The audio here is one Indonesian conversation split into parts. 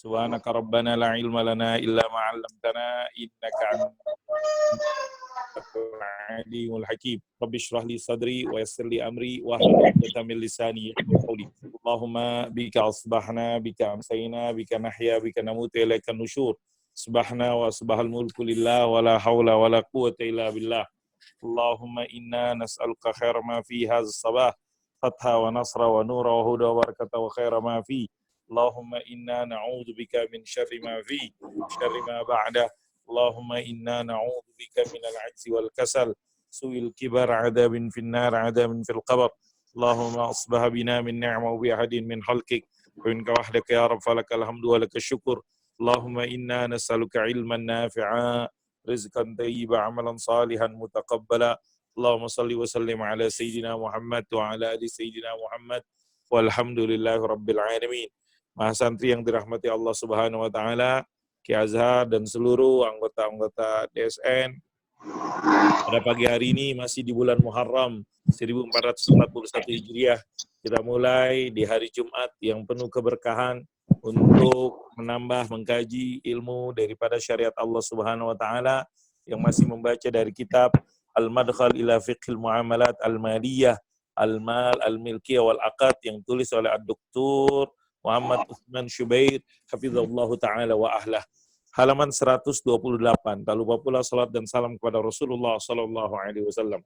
Subhanaka rabbana la ilma lana illa ma 'allamtana innaka antal alimul hakim. Rabbi shrah li sadri wa yassir li amri wa hlul 'uqdatam min lisani yafqahu qawli. Allahumma bika asbahna bika amsayna bika nahya bika namutu ilaika nusyur. Subhana wa subhal mulku lillah wa la hawla wa la quwwata illa billah. Allahumma inna nas'aluka khaira ma fi hadzal sabah, fatha wa nasra wa nura wa huda wa barakata wa khaira ma fi. Allahumma inna na'udzubika min syarri ma fi, syarri ma ba'da. Allahumma inna na'udzubika min al-'ajzi wal kasal, su'il kibar, 'adabin fin nar, 'adabin fil qabr. Allahumma asbaha bina min ni'ma wa bi ahadin min khalqik wa minka wahdaka ya rabb falakal hamdu wa lakal syukur. Allahumma inna nas'aluka ilman nafi'a, rizqan thayyiba, amalan salihan mutaqabbala. Allahumma salli wa sallim ala sayyidina Muhammad wa ala ali sayyidina Muhammad walhamdulillahi rabbil alamin. Mahasantri yang dirahmati Allah Subhanahu wa taala, Ki Azhar dan seluruh anggota-anggota DSN. Pada pagi hari ini masih di bulan Muharram 1441 Hijriah. Kita mulai di hari Jumat yang penuh keberkahan untuk menambah mengkaji ilmu daripada syariat Allah Subhanahu wa taala, yang masih membaca dari kitab Al-Madkhal ila Fiqhil Muamalat Al-Maliyah Al-Mal Al-Milkiyah wal Aqad yang tulis oleh Ad-Doktor Muhammad Utsman Syubair hafizallahu taala wa ahlah. Halaman 128. Tak lupa pula salat dan salam kepada Rasulullah sallallahu alaihi wasallam.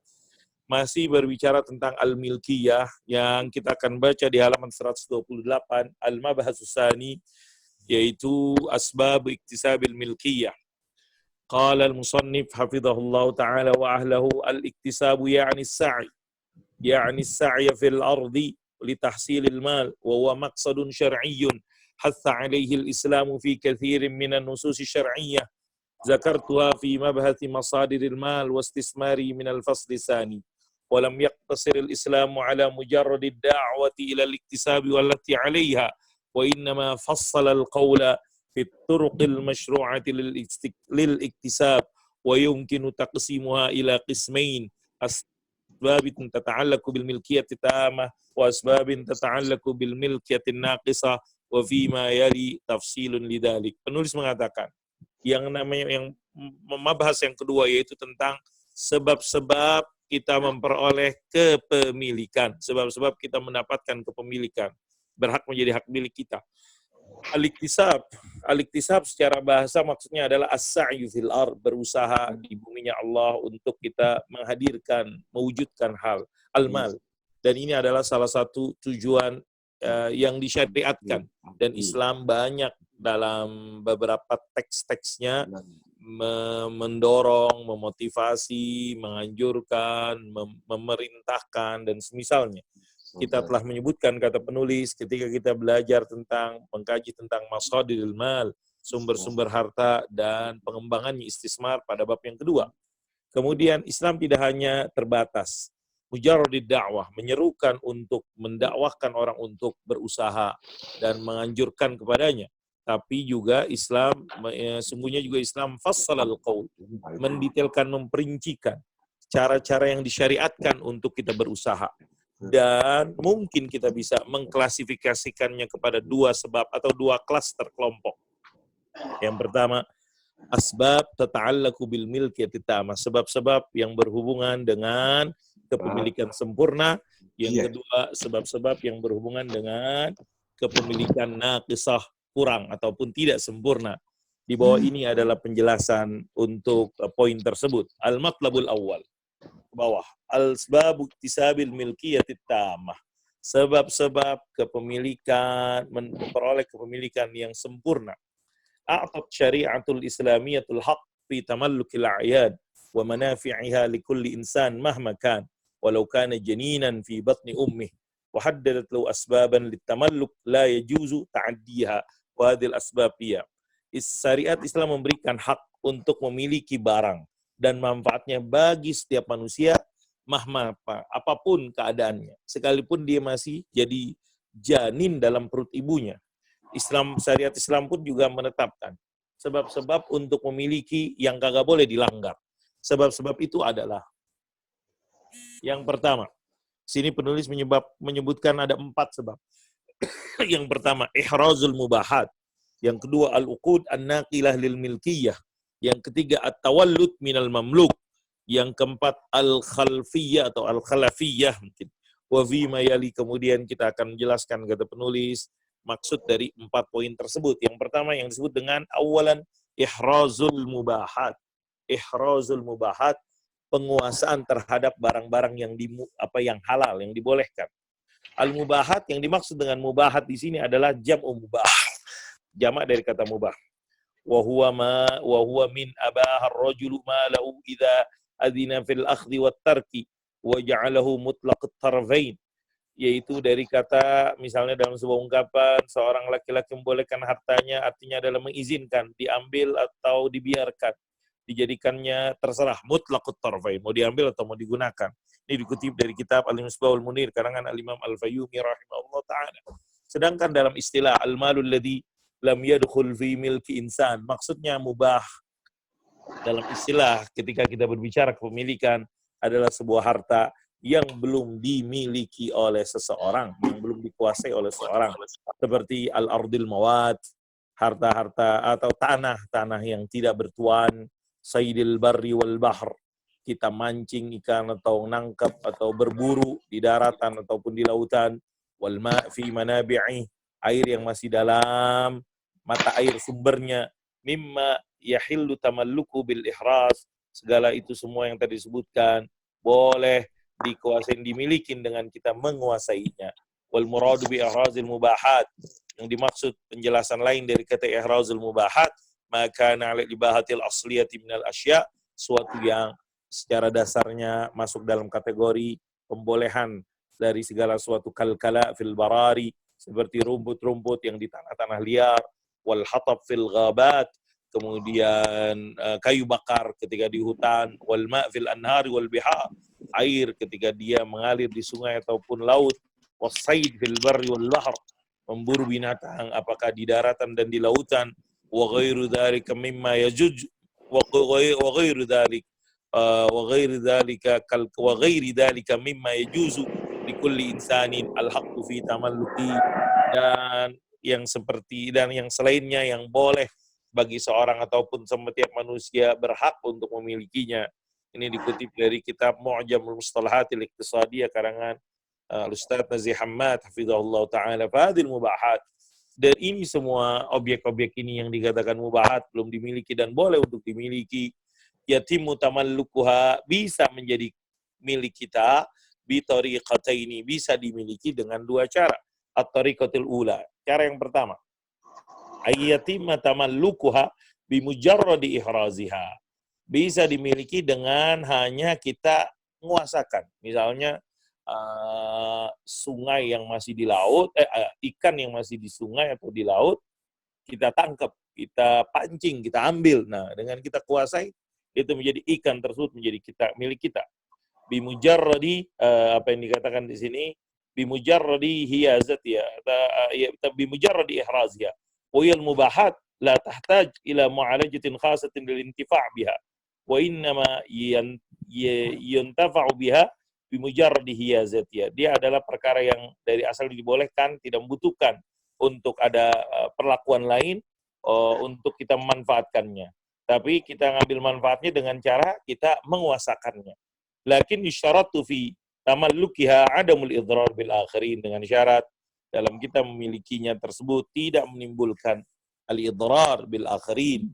Masih berbicara tentang al-milkiyah yang kita akan baca di halaman 128, al-mabhasus tsani, yaitu asbab iktisabil milkiyah. Qala al-musannif hafizahullahu taala wa ahlahu al-iktisabu ya'ni as-sa'i, ya'ni as-sa'ya fil ardi لتحصيل المال وهو مقصد شرعي حث عليه الإسلام في كثير من النصوص الشرعية ذكرتها في مبحث مصادر المال واستثماره من الفصل الثاني. ولم يقتصر الإسلام على مجرد الدعوة إلى الاكتساب والتي عليها، وإنما فصل القول في الطرق المشروعة للاكتساب، ويمكن تقسيمها إلى قسمين: أسباب تتعلق بالملكية التامة وأسباب تتعلق بالملكية الناقصة وفيما يلي تفصيل لذلك. Penulis mengatakan yang membahas yang kedua yaitu tentang sebab-sebab kita memperoleh kepemilikan, sebab-sebab kita mendapatkan kepemilikan, berhak menjadi hak milik kita. Al-iktisab secara bahasa maksudnya adalah as-sa'yu fil ard, berusaha di buminya Allah untuk kita menghadirkan, mewujudkan hal al-mal. Dan ini adalah salah satu tujuan yang disyariatkan, dan Islam banyak dalam beberapa teks-teksnya mendorong, memotivasi, menganjurkan, memerintahkan dan semisalnya. Kita telah menyebutkan kata penulis ketika kita belajar tentang mengkaji tentang masadirul mal, sumber-sumber harta dan pengembangannya istismar pada bab yang kedua. Kemudian Islam tidak hanya terbatas mujarradid dakwah, menyerukan untuk mendakwahkan orang untuk berusaha dan menganjurkan kepadanya, tapi juga Islam sungguhnya juga Islam fassalal qaul, mendetailkan, memperincikan cara-cara yang disyariatkan untuk kita berusaha. Dan mungkin kita bisa mengklasifikasikannya kepada dua sebab atau dua klaster kelompok. Yang pertama, asbab tata'allaku bil milkiyati tamah, sebab-sebab yang berhubungan dengan kepemilikan sempurna. Yang kedua, sebab-sebab yang berhubungan dengan kepemilikan naqisah, kurang ataupun tidak sempurna. Di bawah ini adalah penjelasan untuk poin tersebut. Al-matlabul awal, bawah, al-asbab iktisabil milkiyati tamah, sebab-sebab kepemilikan, memperoleh kepemilikan yang sempurna. A'tat syari'atul islamiyatul haq fi tamallukil a'yad wa manafi'iha likulli insan mahma kan walau kana janinan fi batni ummih, wa haddadat lahu asbaban litamalluk la yajuzu ta'addiha wa hadhil asbab hiya. Syariat Islam memberikan hak untuk memiliki barang dan manfaatnya bagi setiap manusia mahma apapun keadaannya, sekalipun dia masih jadi janin dalam perut ibunya. Syariat Islam pun juga menetapkan sebab-sebab untuk memiliki yang kagak boleh dilanggar. Sebab-sebab itu adalah, yang pertama, sini penulis menyebutkan ada 4 sebab. Yang pertama, ihrazul mubahat, Yang kedua, al-uqud an-naqilah lil milkiyah. Yang ketiga, at-tawallud minal mamluk. Yang keempat, al-khalfiyah atau al-khalafiyah mungkin. Wa fima yali, kemudian kita akan menjelaskan kata penulis maksud dari 4 poin tersebut. Yang pertama yang disebut dengan awalan ihrazul mubahat. Ihrazul mubahat, penguasaan terhadap barang-barang yang halal, yang dibolehkan. Al-mubahat, yang dimaksud dengan mubahat di sini adalah jam'u mubah. Jamak dari kata mubah. Wa huwa min abaha ar-rajulu ma lahu idza adina fil akhdhi wat tarki wa ja'alahu mutlaq at-tarfain. Yaitu dari kata misalnya dalam sebuah ungkapan seorang laki-laki membolehkan hartanya, artinya adalah mengizinkan diambil atau dibiarkan, dijadikannya terserah, mutlaqut tarfain, mau diambil atau mau digunakan. Ini dikutip dari kitab Al-Misbahul Munir karangan Al-Imam Al-Fayyumi rahimahullah taala. Sedangkan dalam istilah al-malul ladzi lam yadkhul fi milki insan, maksudnya mubah dalam istilah ketika kita berbicara kepemilikan adalah sebuah harta yang belum dimiliki oleh seseorang, yang belum dikuasai oleh seseorang, seperti al-ardil mawad, harta-harta atau tanah-tanah yang tidak bertuan, saydil barri wal bahr, kita mancing ikan atau nangkap atau berburu di daratan ataupun di lautan, wal ma' fi manabi'i, air yang masih dalam mata air sumbernya, mimma yahillu tamalluku bil ihraz, segala itu semua yang tadi disebutkan boleh dikuasai, dimiliki dengan kita menguasainya. Wal muradu bi ihrazil mubahat, yang dimaksud penjelasan lain dari kata ihrazil mubahat, maka na'al ibahatil asliyati minal asya, suatu yang secara dasarnya masuk dalam kategori pembolehan dari segala suatu kalkala fil barari, seperti rumput-rumput yang di tanah-tanah liar, wal hatab fil ghabat, kemudian kayu bakar ketika di hutan, wal ma' fil anhari wal bihar, air ketika dia mengalir di sungai ataupun laut, wasaid fil barri wal bahr, memburu binatang apakah di daratan dan di lautan, wa ghairu dzalika mimma yajuj wa ghairu dzalik wa ghairi dzalika mimma yajuzu likulli insanin al-haqqu fi tamalluki, dan yang selainnya yang boleh bagi seorang ataupun setiap manusia berhak untuk memilikinya. Ini dikutip dari kitab Mu'jamul Mustalahatil Iqtisadiyah karangan Ustaz Nazih Hamad hafizahullah taala. Fadil mubahat, dan ini semua objek-objek ini yang dikatakan mubahat, belum dimiliki dan boleh untuk dimiliki, yatimu tamallukuha, bisa menjadi milik kita bi tariqataini, bisa dimiliki dengan 2 cara. At-tariqatul ula, cara yang pertama, ayyatimma tamallukuha bi mujarradi ihraziha, bisa dimiliki dengan hanya kita menguasakan. Misalnya sungai yang masih di laut, ikan yang masih di sungai atau di laut, kita tangkap, kita pancing, kita ambil. Nah, dengan kita kuasai, itu menjadi ikan tersebut menjadi milik kita. Bimujarradi, apa yang dikatakan di sini, bimujarradi hiyazat ya, bimujarradi ihraziyah. Wal mubahat la tahtaj ila mu'alajatin khasatin lil intifa' biha, wa innama yuntafa'u biha bimujarradi hiyazatiyah. Dia adalah perkara yang dari asal dibolehkan, tidak membutuhkan untuk ada perlakuan lain untuk kita memanfaatkannya. Tapi kita ngambil manfaatnya dengan cara kita menguasakannya. Lakin yusyaratu fi tamallukiha adamul idrar bil akhirin, dengan syarat dalam kita memilikinya tersebut tidak menimbulkan al-idrar bil akhirin,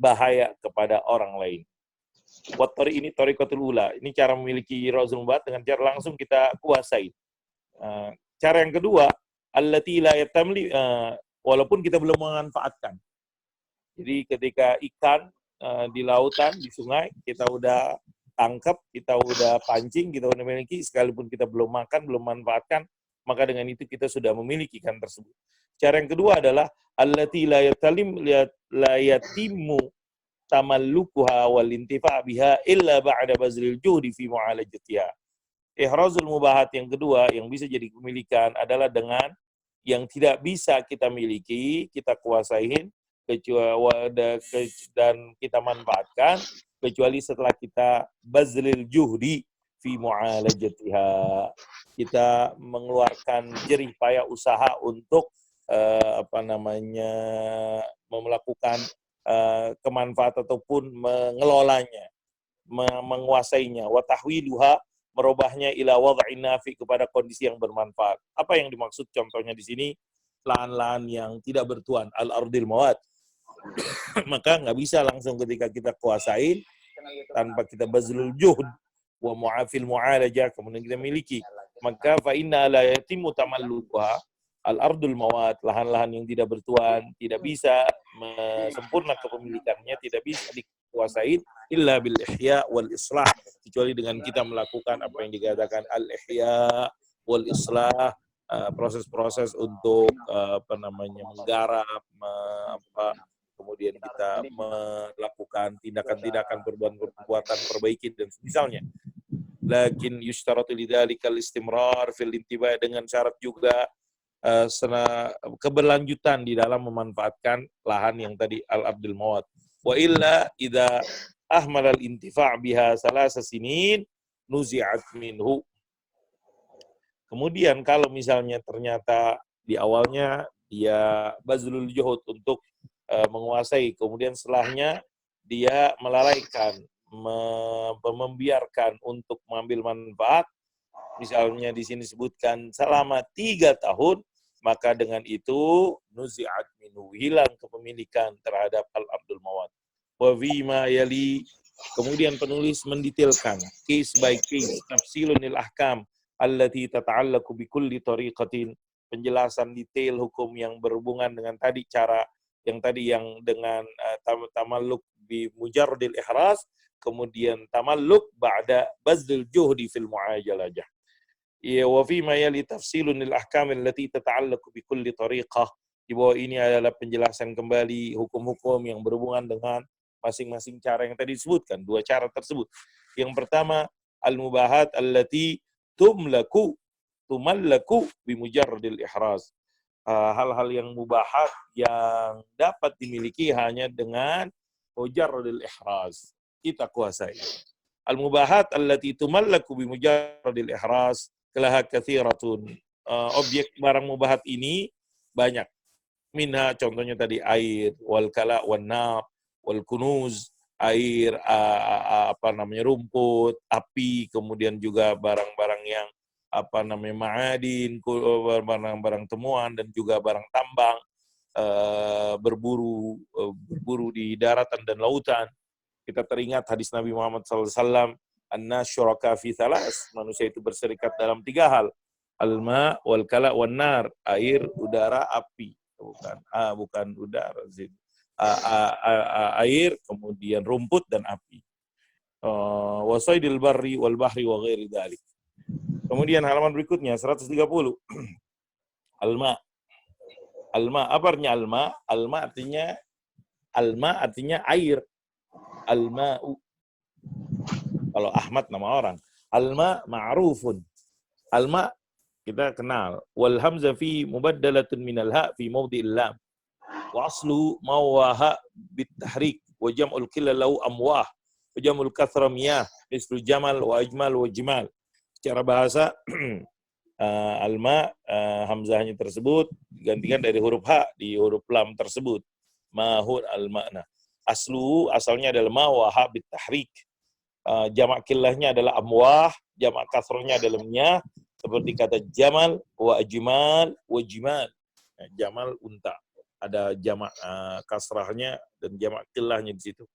bahaya kepada orang lain. Wattori ini tariqatul ula, ini cara memiliki razul mubahat dengan cara langsung kita kuasai. Cara yang kedua, allati la yatamli, walaupun kita belum memanfaatkan. Jadi ketika ikan di lautan, di sungai, kita udah tangkap, kita udah pancing, kita udah memiliki, sekalipun kita belum makan, belum manfaatkan, maka dengan itu kita sudah memiliki ikan tersebut. Cara yang kedua adalah allati la yatimmu tamallukuha wal intifa' biha illa ba'da bazlil juhdi fi mu'alajatiha. Ihrazul mubahat yang kedua yang bisa jadi kepemilikan adalah dengan yang tidak bisa kita miliki, kita kuasain, dan kita manfaatkan, kecuali setelah kita bazlil juhdi fi mu'alajatiha, kita mengeluarkan jerih payah usaha untuk melakukan kemanfaat ataupun mengelolanya, menguasainya. Wa tahwiluha, merubahnya ila wad'in nafi, kepada kondisi yang bermanfaat. Apa yang dimaksud contohnya di sini? Lahan-lahan yang tidak bertuan, al-ardil mawat. Maka nggak bisa langsung ketika kita kuasain tanpa kita bazlul juhd wa mu'afil mu'alajah, kemudian kita miliki. Maka fa inna la yatimu tamallukuha al-ardul mawat, lahan-lahan yang tidak bertuan, tidak bisa sempurna kepemilikannya, tidak bisa dikuasain illa bil ihya wal islah, kecuali dengan kita melakukan apa yang dikatakan al ihya wal islah, proses-proses untuk menggarap, kemudian kita melakukan tindakan-tindakan, perbuatan perbaiki dan misalnya. Lakin yushtaratu lidzalikal istimrar fil intiba, dengan syarat juga keberlanjutan di dalam memanfaatkan lahan yang tadi al-ardil mawat. Wa illa idza ahmal al-intifa' biha salasa sinin nuzi'at minhu. Kemudian kalau misalnya ternyata di awalnya dia bazlul juhud untuk menguasai, kemudian setelahnya dia melalaikan, membiarkan untuk mengambil manfaat, misalnya di sini disebutkan selama 3 tahun, maka dengan itu nuzi'at minhu, hilang kepemilikan terhadap al-ardul mawat. Wa fima yali, kemudian penulis mendetailkan case by case, tafsilunil ahkam allati tata'allaku bi kulli tariqatin, penjelasan detail hukum yang berhubungan dengan tadi cara yang tadi yang dengan tamalluk bi mujarradil ihras, kemudian tamalluk ba'da bazlil juhdi fil mu'ajalajah. Ya, wa fi ma yali tafsilun lil ahkam allati tata'allaqu bi kulli tariqah. Di bawah ini adalah penjelasan kembali hukum-hukum yang berhubungan dengan masing-masing cara yang tadi disebutkan, 2 cara tersebut. Yang pertama, al-mubahat allati tumallaku bi mujarradil ihraz. Hal-hal yang mubahat yang dapat dimiliki hanya dengan mujarradil ihraz, kita kuasai. Al-mubahat allati tumallaku bi mujarradil ihraz kalaha katsiratun. Objek barang mubahat ini banyak. Minha, contohnya tadi air, wal kala wan nar, wal kunuz, air, rumput, api, kemudian juga barang-barang yang ma'adin, barang-barang temuan, dan juga barang tambang, berburu di daratan dan lautan. Kita teringat hadis Nabi Muhammad SAW, anna syuraka fi thalas, manusia itu berserikat dalam 3 hal, alma wal kala wan nar, air, udara, api. Bukan udara, air, kemudian rumput dan api. Wasaidil barri wal bahri wa ghairi dzalik. Kemudian halaman berikutnya 130. Alma. Alma, apa artinya alma? Alma artinya air. Alma'u. Kalau Ahmad nama orang. Alma ma'rufun. Alma kita kenal. Wal hamzah fi mubaddalatun minal ha fi mawdi'il lam. Wa aslu mawaha bit tahrik wa jam'ul qilla lahu amwah wa jam'ul kathra miyah mislu jamal wa ajmal wa jimal. Secara bahasa alma, hamzahnya tersebut digantikan dari huruf ha di huruf lam tersebut. Mahur al-makna. Asalnya adalah ma wa ha bit tahrik. Jamak kilahnya adalah amwah, jamak kasrahnya adalah miyah, seperti kata jamal wa ajmal wa jimal. Jamal unta. Ada jamak kasrahnya dan jamak kilahnya di situ.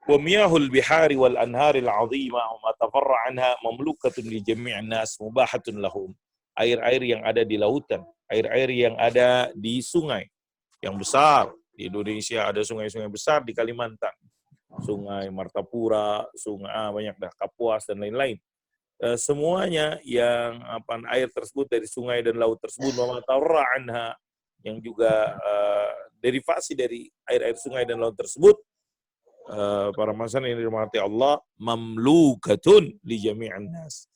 Wa miyahul bihari wal anharil azimah wa ma tafarra anha mamlukatun li jami'in nas mubahatun lahum. Air-air yang ada di lautan, air-air yang ada di sungai yang besar. Di Indonesia ada sungai-sungai besar, di Kalimantan. Sungai Martapura, sungai banyak dah, Kapuas dan lain-lain. Semuanya yang air tersebut dari sungai dan laut tersebut, wa ma tafarra anha, yang juga derivasi dari air-air sungai dan laut tersebut, para masan yang dirahmati Allah, mamlukatun li jami'an nas,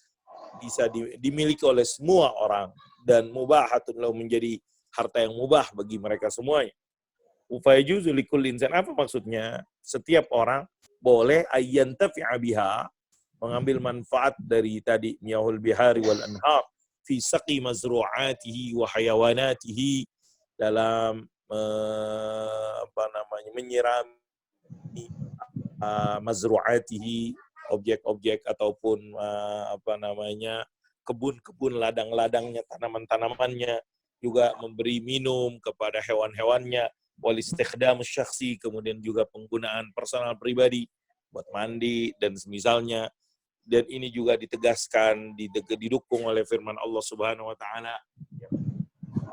bisa dimiliki oleh semua orang, dan mubahatun lahu, menjadi harta yang mubah bagi mereka semuanya. Ufayajuzu likulli insan, apa maksudnya? Setiap orang boleh ayyantafi'a biha, mengambil manfaat dari tadi miyahul bihari wal anhar fi saqi mazru'atihi wa hayawanatihi, dalam menyirami mazru'atihi, objek-objek ataupun kebun-kebun, ladang-ladangnya, tanaman-tanamannya, juga memberi minum kepada hewan-hewannya, wal istikhdam syakhsi, kemudian juga penggunaan personal pribadi buat mandi dan semisalnya. Dan ini juga ditegaskan, didukung oleh firman Allah Subhanahu wa taala,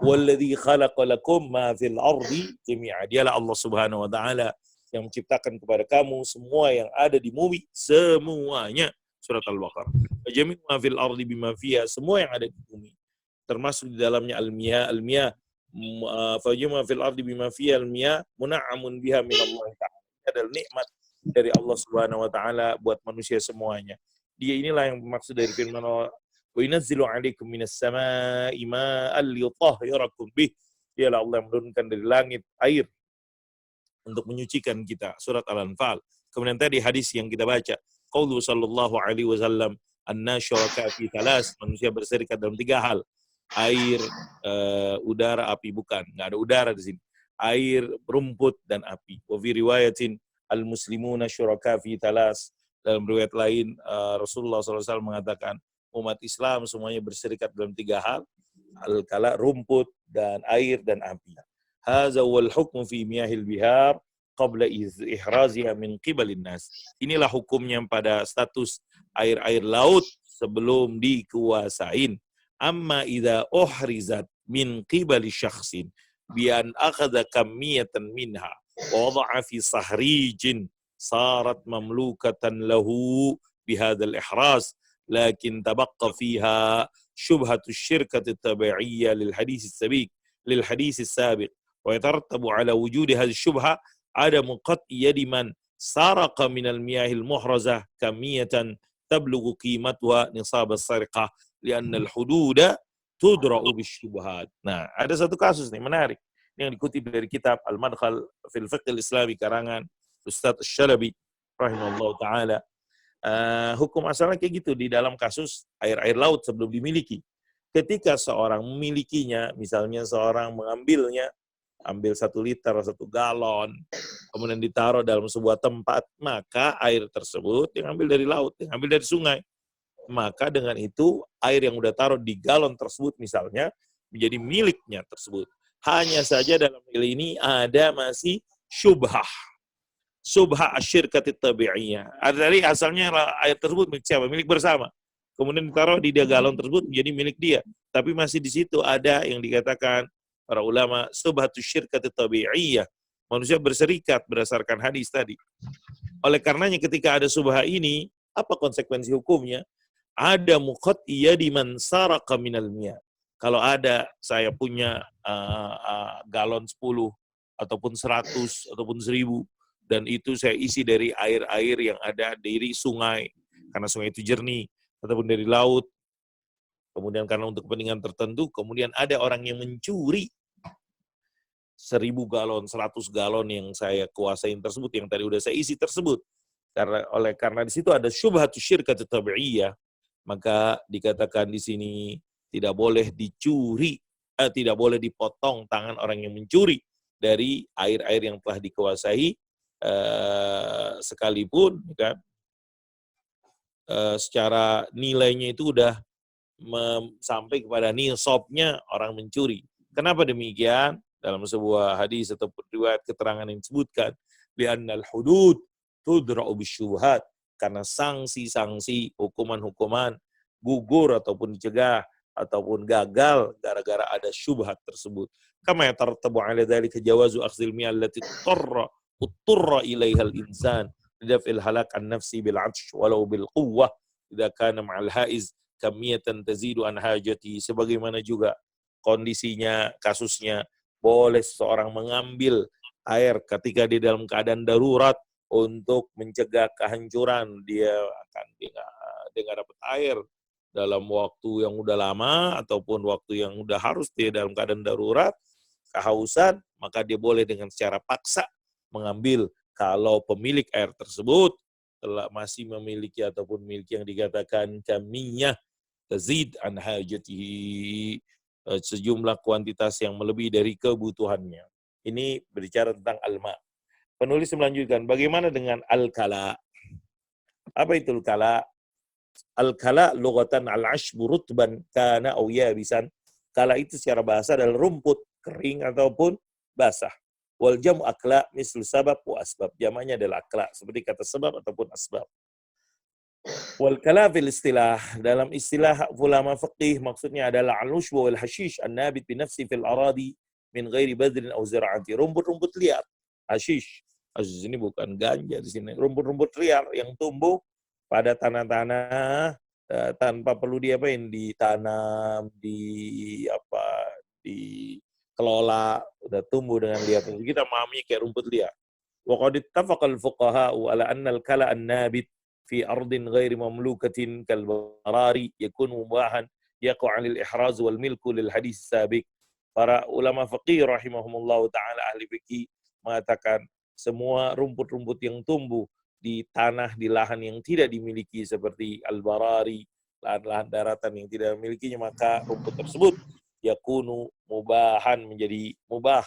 walladzi khalaqa lakum ma fil ardi jami'a. Dialah Allah Subhanahu wa taala yang menciptakan kepada kamu semua yang ada di bumi, semuanya. Surat Al-Baqarah. Jami'u ma fil ardi bima fiha, semua yang ada di bumi, termasuk di dalamnya al-miyah. Fajma fil ardi bima fiha al-miyah muna'amun biha min Allah ta'ala. Adalah nikmat dari Allah Subhanahu wa taala buat manusia semuanya. Dia inilah yang maksud dari firman Allah, wa yunazzilu 'alaikum minas samaa'i ma'an liyutahhirakum bih. Dialah Allah yang menurunkan dari langit air untuk menyucikan kita. Surat Al-Anfal. Kemudian tadi hadis yang kita baca, qaulu sallallahu alaihi wasallam, an-nasyuraka fi thalas, manusia berserikat dalam 3 hal. Air, udara, api. Bukan, enggak ada udara di sini. Air, rumput, dan api. Wa fi riwayatin al-muslimuna syuraka fi thalas. Dalam riwayat lain, Rasulullah SAW mengatakan, umat Islam semuanya berserikat dalam 3 hal, al-kala, rumput, dan air, dan api. Hadza wal hukmu fi miyahil bihar qabla ihraziha min qibalin nas. Inilah hukumnya pada status air-air laut sebelum dikuasain. Amma idza uhrizat min qibali syakhsin bi an akhadha kamiyatan minha wa wada'a fi sahrijin sarat mamlukatan lahu bihadzal ihraz, lakin tabaqqa fiha syubhatu syirkati tabi'iyya lil hadis as-sabiq wa yatarattabu ala wujudi hadhihi syubha adamu qat'i yadi man sarqa minal miyahil muhrazah kamiyatan tablughu qimatuha nisab as-sariqah li'anna al-hududa tudra'u bisyubhat. Nah, ada satu kasus nih menarik yang dikutip dari kitab Al-Madkhal fil Fiqh al-Islami karangan Ustaz Asy-Syalabi rahimahullah taala. Hukum asalnya kayak gitu di dalam kasus air-air laut sebelum dimiliki. Ketika seorang memilikinya, misalnya seorang mengambilnya, ambil 1 liter, 1 galon, kemudian ditaruh dalam sebuah tempat, maka air tersebut yang ambil dari laut, yang ambil dari sungai. Maka dengan itu, air yang udah taruh di galon tersebut misalnya, menjadi miliknya tersebut. Hanya saja dalam hal ini ada masih syubhah. Syubhah asyirkatit tabi'iyah. Dari asalnya air tersebut milik siapa? Milik bersama. Kemudian ditaruh di galon tersebut menjadi milik dia. Tapi masih di situ ada yang dikatakan para ulama syubhatu syirkatit tabi'iyah. Manusia berserikat berdasarkan hadis tadi. Oleh karenanya ketika ada syubhah ini, apa konsekuensi hukumnya? Ada muqat'i yadi man saraka minal miyah. Kalau ada saya punya galon 10 ataupun 100 ataupun 1000 dan itu saya isi dari air-air yang ada dari sungai karena sungai itu jernih ataupun dari laut. Kemudian karena untuk kepentingan tertentu, kemudian ada orang yang mencuri 1000 galon, 100 galon yang saya kuasain tersebut, yang tadi udah saya isi tersebut. Karena di situ ada syubhatu syirkat tabi'iyah, maka dikatakan di sini tidak boleh dicuri, tidak boleh dipotong tangan orang yang mencuri dari air-air yang telah dikuasai, sekalipun kan, secara nilainya itu udah sampai kepada nisabnya orang mencuri. Kenapa demikian? Dalam sebuah hadis atau riwayat keterangan yang disebutkan, li'annal hudud tudra'u bisyubhat, karena sanksi-sanksi, hukuman-hukuman gugur ataupun dicegah ataupun gagal gara-gara ada syubhat tersebut. Kama yatartabu 'ala dzalika jawazu akhdhil miyah allati utturra ilaiha al-insan lidaf'il halak an-nafsi bil 'atsh walau bil quwwah idza kana ma'al haiz kamiyatan tazidu an hajati. Sebagaimana juga kondisinya, kasusnya, boleh seseorang mengambil air ketika di dalam keadaan darurat untuk mencegah kehancuran. Dia nggak dapat air dalam waktu yang udah lama ataupun waktu yang udah harus dia dalam keadaan darurat, kehausan, maka dia boleh dengan secara paksa mengambil. Kalau pemilik air tersebut telah masih memiliki ataupun memiliki yang dikatakan kamiyah tazid an hajatihi, sejumlah kuantitas yang melebihi dari kebutuhannya. Ini berbicara tentang al-ma. Penulis melanjutkan, bagaimana dengan al-kala? Apa itu al-kala? Al-kala lughatan al-ashbu rutban kana aw yabisan. Kala itu secara bahasa adalah rumput kering ataupun basah. Wal jam akla misal sabab wa asbab. Jamaknya adalah akla seperti kata sebab ataupun asbab. Wal kala fil istilah, dalam istilah ulama fiqih maksudnya adalah al-ushbu wal hashish an-nabit bi nafsi fil aradi min ghairi badrin aw zira'ati. Rumput-rumput liar. Hashish. Hashish ini bukan ganja di sini. Rumput-rumput liar yang tumbuh pada tanah-tanah tanpa perlu diapain, ditanam, dikelola, udah tumbuh dengan liar. Kita memahami kayak rumput liar. Wa qad ittafaqa al-fuqaha ala anna al-kala an-nabit fi ardin ghairi mamlukatin kal barari yakun mubahan yaqa 'anil ihraz wal milku lil hadis sabiq. Para ulama fikih rahimahumullah taala, ahli fikih mengatakan semua rumput-rumput yang tumbuh di tanah, di lahan yang tidak dimiliki seperti al-barari, lahan-lahan daratan yang tidak memilikinya, maka rumput tersebut yakunu mubahan, menjadi mubah,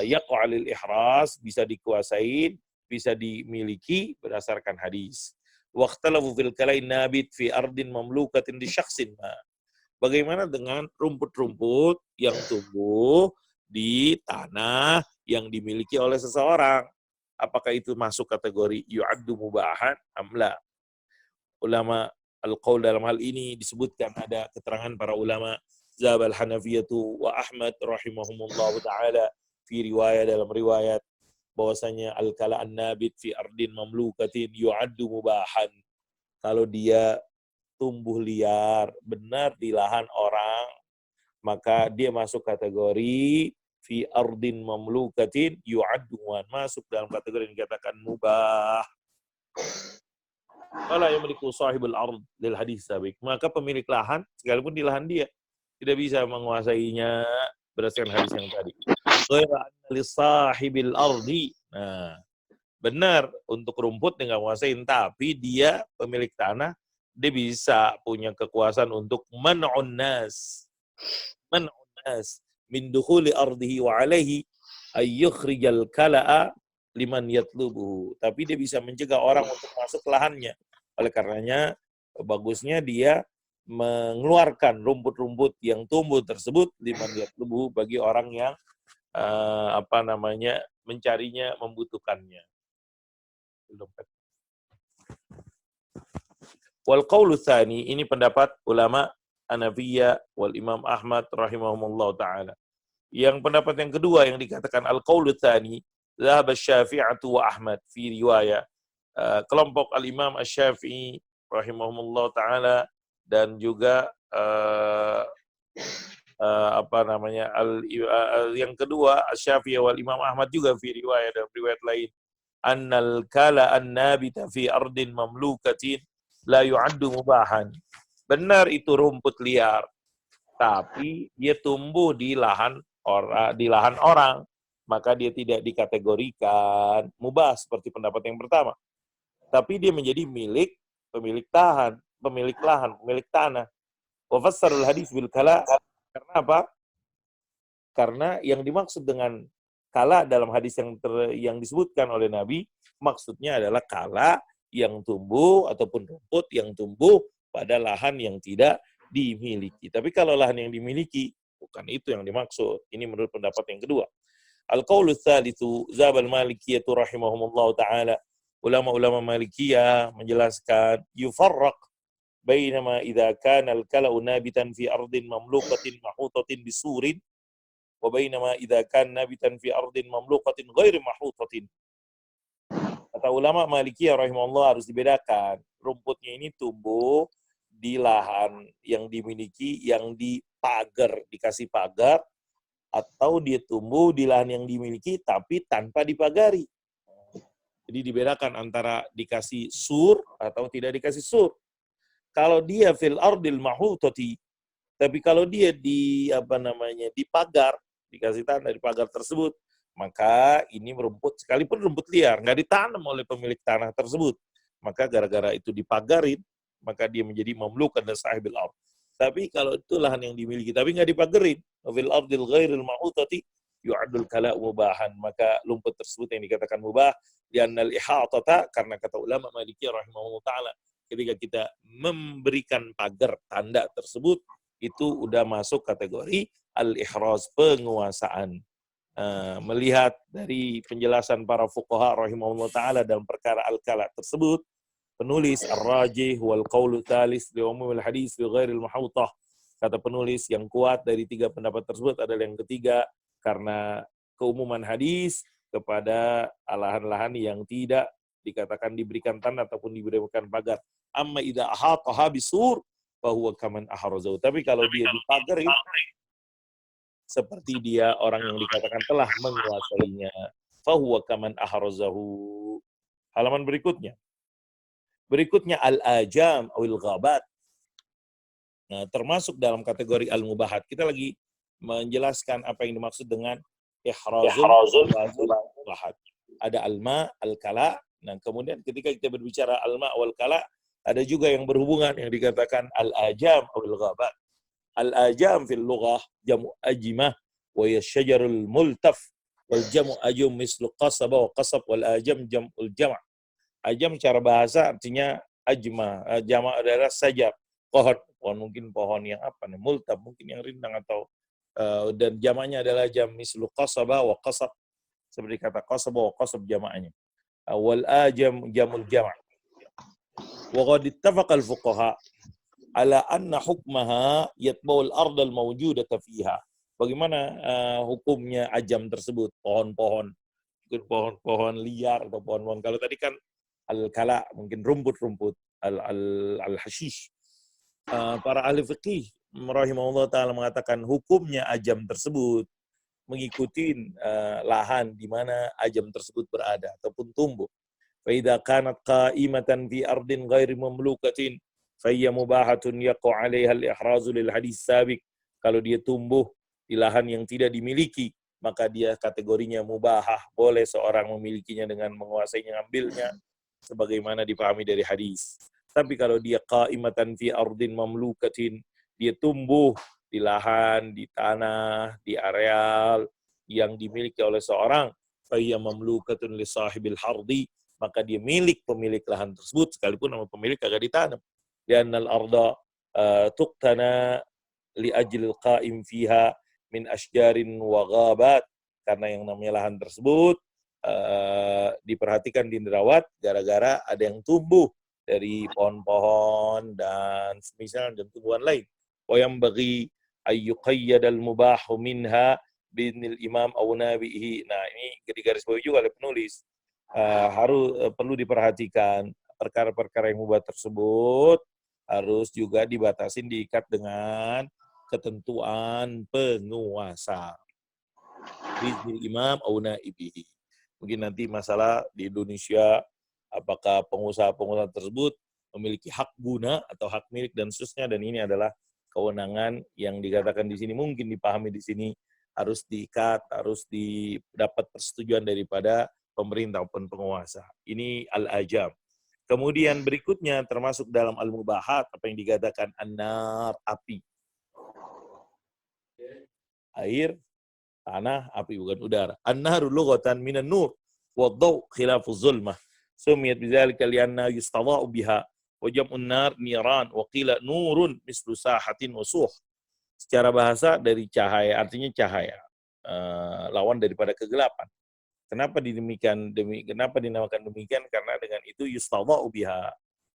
yaqa 'alil ihraz, bisa dikuasai, bisa dimiliki berdasarkan hadis. Waqtalafu fil kalain nabit fi ardin mamlukatin li syakhsin ma. Bagaimana dengan rumput-rumput yang tumbuh di tanah yang dimiliki oleh seseorang? Apakah itu masuk kategori yu'addu mubahan amla? Ulama al-qaul dalam hal ini disebutkan ada keterangan para ulama Zabal Hanafiyatu wa Ahmad rahimahumullah ta'ala fi riwayat, dalam riwayat bahwasanya al-kala an-nabit fi ardin mamlukatin yu'addu mubahan. Kalau dia tumbuh liar benar di lahan orang, maka dia masuk kategori fi ardin mamlukatin yu'adduan, masuk dalam kategori yang dikatakan mubah. Wala yamliku sahibul ard lil hadis sabiq, maka pemilik lahan sekalipun di lahan dia tidak bisa menguasainya berdasarkan hadis yang tadi. Ghaira anna li sahibil ardi. Nah, benar untuk rumput dia nggak menguasain, tapi dia pemilik tanah, dia bisa punya kekuasaan untuk man'un nas min dukhuli ardihi wa alaihi ay yukhrijal kala'a liman yatlubuhu. Tapi dia bisa mencegah orang untuk masuk ke lahannya. Oleh karenanya bagusnya dia mengeluarkan rumput-rumput yang tumbuh tersebut liman yatlubuhu, bagi orang yang mencarinya, membutuhkannya. Wal qaulu tsani, ini pendapat ulama Hanafiyah wal Imam Ahmad rahimahumullah taala. Yang pendapat yang kedua yang dikatakan al qaulu tsani, dzahaba Syafi'atu wa Ahmad fi riwayah. Kelompok al-Imam Asy-Syafi'i rahimahumullah taala dan juga yang kedua Asy-Syafi'i wal Imam Ahmad juga fi riwayah, dalam riwayat lain, annal kala an-nabita fi ardin mamlukatin la yu'addu mubahan. Benar itu rumput liar, tapi dia tumbuh di lahan orang, maka dia tidak dikategorikan mubah seperti pendapat yang pertama. Tapi dia menjadi pemilik lahan, pemilik tanah. Wa fassarul hadis bil kala, karena apa? Karena yang dimaksud dengan kala dalam hadis yang disebutkan oleh Nabi, maksudnya adalah kala yang tumbuh ataupun rumput yang tumbuh pada lahan yang tidak dimiliki. Tapi kalau lahan yang dimiliki, bukan itu yang dimaksud. Ini menurut pendapat yang kedua. Al-qaulu tsalitsu, zabal malikiyah rahimahumullah taala. Ulama-ulama Malikiyah menjelaskan yufarraq bainama idza kana al-kala'u nabitan fi ardin mamlukatin mahutatin bisurin wa bainama idza kana nabitan fi ardin mamlukatin ghairi mahutatin. Kata ulama Malikiyah rahimahullah, harus dibedakan. Rumputnya ini tumbuh di lahan yang dimiliki, yang dipagar, dikasih pagar, atau dia tumbuh di lahan yang dimiliki tapi tanpa dipagari. Jadi dibedakan antara dikasih sur atau tidak dikasih sur. Kalau dia fil ardil mahutati, tapi kalau dia dipagar, dikasih tanah di pagar tersebut, maka ini rumput, sekalipun rumput liar, nggak ditanam oleh pemilik tanah tersebut, maka gara-gara itu dipagarin, maka dia menjadi mamlukan dan sahibil ard. Tapi kalau itu lahan yang dimiliki, tapi nggak dipagerin, fil ardil ghairil ma'utati yu'adul kala mubahan, maka lumpur tersebut yang dikatakan mubah, li'annal ihatata, karena kata ulama Maliki rahimahullah ta'ala, ketika kita memberikan pagar tanda tersebut, itu udah masuk kategori al-ihraz, penguasaan. Melihat dari penjelasan para fuqaha rahimahullah ta'ala dalam perkara al-kala tersebut, penulis ar-rajih wal qawlu thalis li umumil hadis li ghairil mahutah, kata penulis yang kuat dari tiga pendapat tersebut adalah yang ketiga, karena keumuman hadis kepada lahan-lahan yang tidak dikatakan diberikan tanda ataupun diberikan pagar. Amma idza ahataha bisur fa huwa kaman ahrazahu. Tapi kalau dia dipagari, seperti dia orang yang dikatakan telah menguasainya. Fa huwa kaman ahrazahu. Halaman berikutnya. Berikutnya al-ajam awil ghabat. Nah, termasuk dalam kategori al-mubahat. Kita lagi menjelaskan apa yang dimaksud dengan ihrazul mubahat. Ada alma, al-kala. Nah, kemudian ketika kita berbicara alma wal kala, ada juga yang berhubungan yang dikatakan al-ajam awil ghabat. Al-ajam fil lughah jamu ajimah wa yasyajarul multaf wal jamu ajum mislu qasaba wa qasab wal ajam jam'ul jama'. Ajam secara bahasa artinya ajma, jama' adalah sajar, pohon mungkin pohon yang apa nih, multab mungkin yang rindang atau dan jamaknya adalah jam mislu qasaba wa qasab, seperti kata qasaba wa qasab jamaknya. Wal ajam jamul jama'. Wa qad ittafaqa al fuqaha ala anna hukmaha yatba'ul ardal mawjudata fiha. Bagaimana hukumnya ajam tersebut, pohon-pohon, mungkin pohon-pohon liar atau pohon-pohon, kalau tadi kan al-kala, mungkin rumput-rumput, al-hashish. Para ahli fikih rahimahullah ta'ala mengatakan hukumnya ajam tersebut mengikuti lahan di mana ajam tersebut berada ataupun tumbuh. Fa idza kanat qa'imatan fi ardin ghairi mamlukatin fa hiya mubahatun yaqa'u 'alaiha al-ihrazu lil hadis sabiq. Kalau dia tumbuh di lahan yang tidak dimiliki, maka dia kategorinya mubahah, boleh seorang memilikinya dengan menguasainya, ngambilnya, sebagaimana dipahami dari hadis. Tapi kalau dia qa'imatan fi ardin mamlukatin, dia tumbuh di lahan, di tanah, di areal yang dimiliki oleh seorang, fa hiya mamlukatun li sahibil hardi, maka dia milik pemilik lahan tersebut sekalipun nama pemilik kagak ditanam. Li'annal arda tuqtana li ajlil qa'im fiha min asjarin wa ghabat, karena yang namanya lahan tersebut diperhatikan, dirawat gara-gara ada yang tumbuh dari pohon-pohon dan semisal dan tumbuhan lain. Wa yang bagi ayyuqayyadal mubahu minha binil imam aw nabihi. Nah, ini digaris bawahi juga oleh penulis. Perlu diperhatikan perkara-perkara yang mubah tersebut harus juga dibatasin, diikat dengan ketentuan penguasa. Binil imam aw naibihi. Mungkin nanti masalah di Indonesia, apakah pengusaha-pengusaha tersebut memiliki hak guna atau hak milik dan seterusnya, dan ini adalah kewenangan yang dikatakan di sini, mungkin dipahami di sini harus diikat, harus didapat persetujuan daripada pemerintah maupun penguasa. Ini al-ajam. Kemudian berikutnya termasuk dalam al-mubahat apa yang dikatakan an-nar, api. Air, tanah, api, bukan udara. An-naru lughatan minan nur wa dhaw khilafu zulmah. Sumiyat bidzalika li'anna yustadha'u biha wa jam'un nar niran wa qila nurun mislu sahatin wa suh. Secara bahasa dari cahaya, artinya cahaya. Lawan daripada kegelapan. Kenapa dinamakan demikian? Karena dengan itu yustadha'u biha,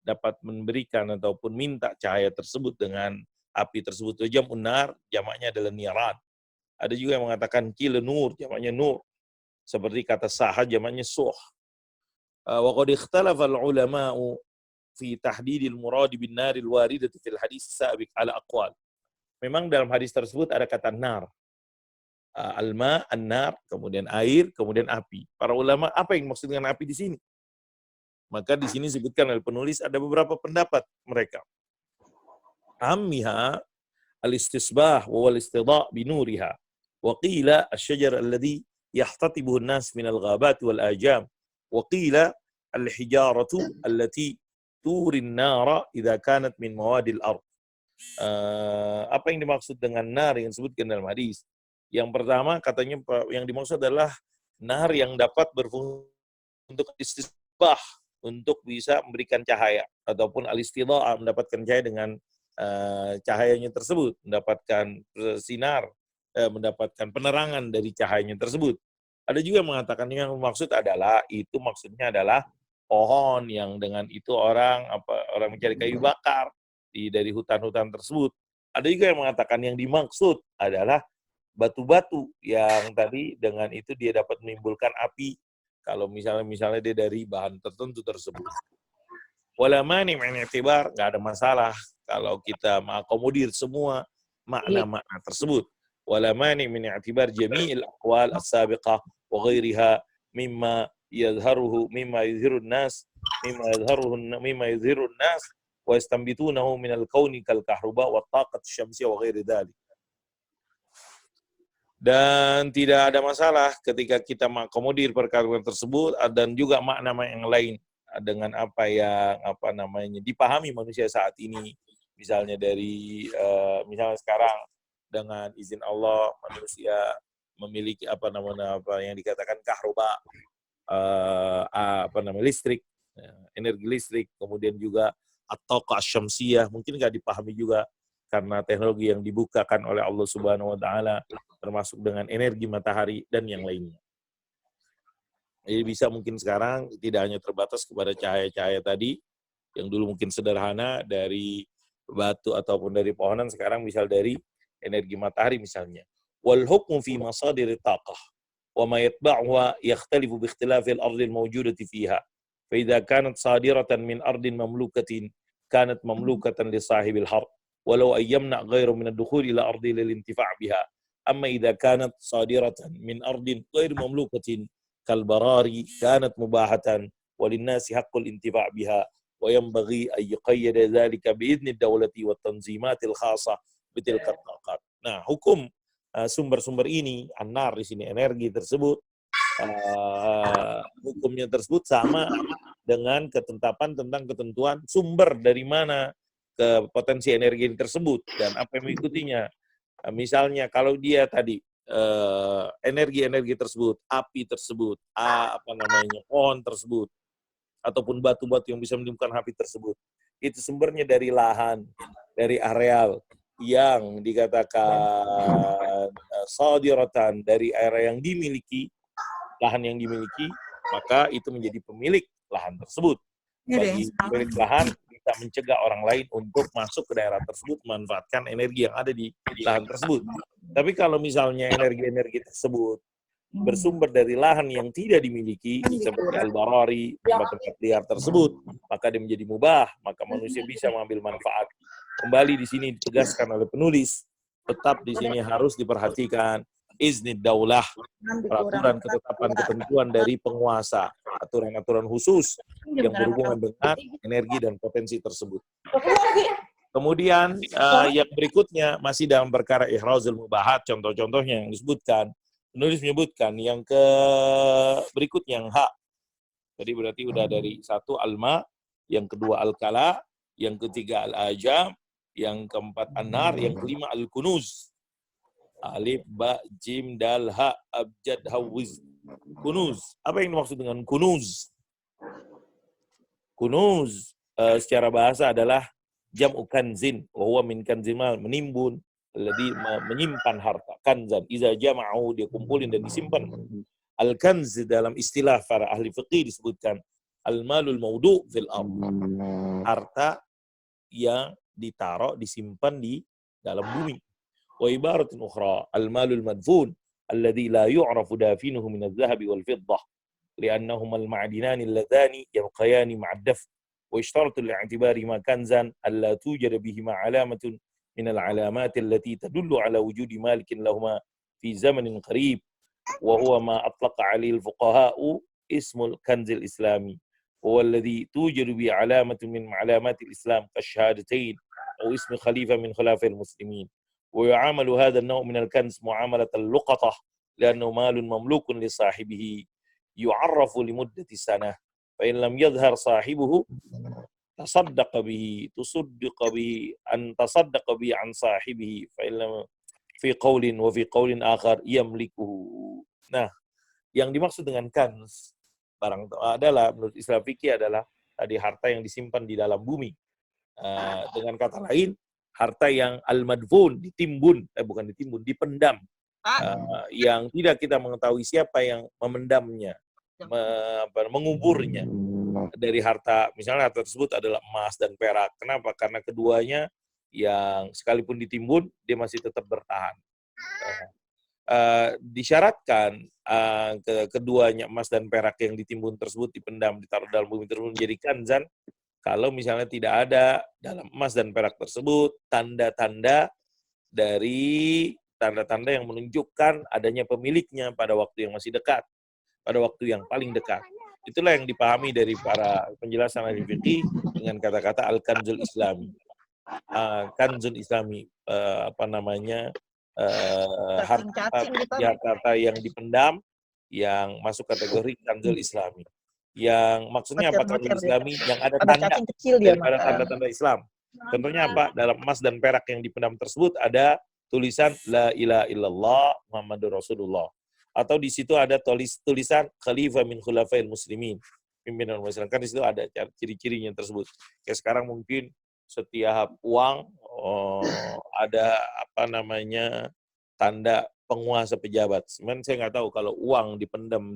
dapat memberikan ataupun minta cahaya tersebut dengan api tersebut. Wa jam'un nar jamaknya adalah niran. Ada juga yang mengatakan kila nur, jamaknya nur. Seperti kata sahah, jamaknya suh. Wa qad ikhtalafa al-ulama'u fi tahdidil murad bin naril waridati fil hadis sabiq ala aqwal. Memang dalam hadis tersebut ada kata nar. Alma, an-nar, kemudian air, kemudian api. Para ulama, apa yang maksud dengan api di sini? Maka di sini disebutkan oleh penulis ada beberapa pendapat mereka. Ammiha al-istisbah wa wal-istidha' binuriha. وقيل الشجر الذي يحتطبه الناس من الغابات والآجام وقيل الحجارة التي توري النار إذا كانت من مواد الأرض. Apa yang dimaksud dengan nar yang disebutkan dalam hadis? Yang pertama katanya yang dimaksud adalah nar yang dapat berfungsi untuk istisbah, untuk bisa memberikan cahaya ataupun al-istidha'ah, mendapatkan cahaya dengan cahayanya tersebut, mendapatkan sinar, mendapatkan penerangan dari cahayanya tersebut. Ada juga yang mengatakan yang maksud adalah itu maksudnya adalah pohon yang dengan itu orang mencari kayu bakar dari hutan-hutan tersebut. Ada juga yang mengatakan yang dimaksud adalah batu-batu yang tadi dengan itu dia dapat menimbulkan api kalau misalnya dia dari bahan tertentu tersebut. Wala mani min i'tibar, nggak ada masalah kalau kita mengakomodir semua makna-makna tersebut. Wala mani min i'tibar jami'il aqwal as-sabiqah wa ghairiha mimma yuzhirun nas wa yastanbitunahu min al-kauni kal kahruba wa taqat syamsiyah wa ghairi dzalik. Dan tidak ada masalah ketika kita mengakomodir perkara tersebut dan juga makna yang lain dengan apa yang dipahami manusia saat ini, misalnya dari misalnya sekarang dengan izin Allah manusia memiliki apa yang dikatakan kahroba, listrik, energi listrik, kemudian juga at-taqah syamsiyah, mungkin nggak dipahami juga karena teknologi yang dibukakan oleh Allah Subhanahu wa taala, termasuk dengan energi matahari dan yang lainnya. Jadi bisa mungkin sekarang tidak hanya terbatas kepada cahaya-cahaya tadi, yang dulu mungkin sederhana dari batu ataupun dari pohonan, sekarang misal dari energi matahari misalnya. Wal hukmu fi masadir taqah wa ma yatba'uha yakhtalifu bi ikhtilafi al-ardi al-mawjudati fiha. Fa idza kanat sadiratan min ardin mamlukatin kanat mamlukatan li sahibil hard walau ayyamna ghairu min ad-dukhul ila ardi lil intifa' biha. Amma idza kanat sadiratan min ardin ghair mamlukatin كالبراري كانت مباحة وللناس حق الانتفاع بها وينبغي أن يقيد ذلك بإذن الدولة والتنظيمات الخاصة بتلك الطاقات. Nah, hukum sumber-sumber ini, an-nar di sini energi tersebut, hukumnya tersebut sama dengan ketetapan tentang ketentuan sumber dari mana ke potensi energi tersebut dan apa yang mengikutinya. Misalnya kalau dia tadi energi-energi tersebut, api tersebut, pohon tersebut, ataupun batu-batu yang bisa menimbulkan api tersebut, itu sumbernya dari lahan, dari areal yang dikatakan sadiratan, dari area yang dimiliki, lahan yang dimiliki, maka itu menjadi pemilik lahan tersebut. Bagi pemilik lahan bisa mencegah orang lain untuk masuk ke daerah tersebut memanfaatkan energi yang ada di lahan tersebut. Tapi kalau misalnya energi-energi tersebut bersumber dari lahan yang tidak dimiliki, seperti al-barari, tempat-tempat liar tersebut, maka dia menjadi mubah, maka manusia bisa mengambil manfaat. Kembali di sini ditegaskan oleh penulis, tetap di sini harus diperhatikan iznid daulah, peraturan, ketetapan, ketentuan dari penguasa, aturan-aturan khusus yang berhubungan dengan energi dan potensi tersebut. Kemudian yang berikutnya masih dalam perkara ihrazul mubahat, contoh-contohnya yang disebutkan, penulis menyebutkan yang ke berikutnya yang hak. Jadi berarti udah dari satu alma, yang kedua al-kala, yang ketiga al-ajam, yang keempat an-nar, yang kelima al-kunuz. Alif, ba, jim, dal, ha, abjad, hawiz. Kunuz. Apa yang dimaksud dengan kunuz? Kunuz secara bahasa adalah jam'u kanzin, wa huwa min kanzimal, menimbun, alladhi menyimpan harta, kanzan, iza jama'u, dia kumpulin dan disimpan. Al-kanz dalam istilah para ahli fiqih disebutkan al-malul maudu' fil ardh. Harta yang ditaruh, disimpan di dalam bumi. Wa ibaratun ukhra al-malul madfun alladhi la yu'rafu dafinuhu min adh-dhahabi wal fiddah li'annahuma al-ma'dinani alladhani yabqayani ma'a ad-dafn wa ishtaratu li'i'tibarihima kanzan alla tujad bihima 'alamatun min al-'alamat allati tadullu 'ala wujudi malikin lahuma fi zamanin qarib wa huwa ma atlaqa 'alayhi al-fuqaha'u ismul kanzil islami huwa alladhi tujad bi 'alamatun min 'alamati al-islam kash-shahadatain aw ismi khalifah min khulafa'il muslimin. ويعامل هذا النوع من الكنز معاملة اللقطة لأنه مال مملوك لصاحبه يعرف لمدة سنة فإن لم يظهر صاحبه tasaddaqa bihi tusuddiqa bihi an tasaddaqa bihi an sahibihi fa illam fi qaulin wa fi qaulin akhar yamlikuhu. Nah, yang dimaksud dengan kans barang adalah menurut Islam fikih adalah tadi harta yang disimpan di dalam bumi. Dengan kata lain, harta yang al-madfun, ditimbun, bukan ditimbun, dipendam. Yang tidak kita mengetahui siapa yang memendamnya, menguburnya dari harta, misalnya harta tersebut adalah emas dan perak. Kenapa? Karena keduanya yang sekalipun ditimbun, dia masih tetap bertahan. Disyaratkan keduanya emas dan perak yang ditimbun tersebut dipendam, ditaruh dalam bumi tersebut menjadi kanzan, kalau misalnya tidak ada dalam emas dan perak tersebut tanda-tanda dari tanda-tanda yang menunjukkan adanya pemiliknya pada waktu yang masih dekat, pada waktu yang paling dekat. Itulah yang dipahami dari para penjelasan ahli fikih dengan kata-kata al-kanzul islami. Kanzul islami, harta yang dipendam yang masuk kategori kanzul islami. Yang maksudnya apa kanzul islami? Yang ada tanda daripada tanda-tanda Islam. Contohnya apa? Dalam emas dan perak yang dipendam tersebut ada tulisan La ilaha illallah Muhammadur Rasulullah. Atau di situ ada tulisan Khalifah min khulafail muslimin. Pimpinan Muslim. Kan di situ ada ciri-cirinya tersebut. Kayak sekarang mungkin setiap uang ada tanda penguasa pejabat. Sebenarnya saya nggak tahu kalau uang dipendam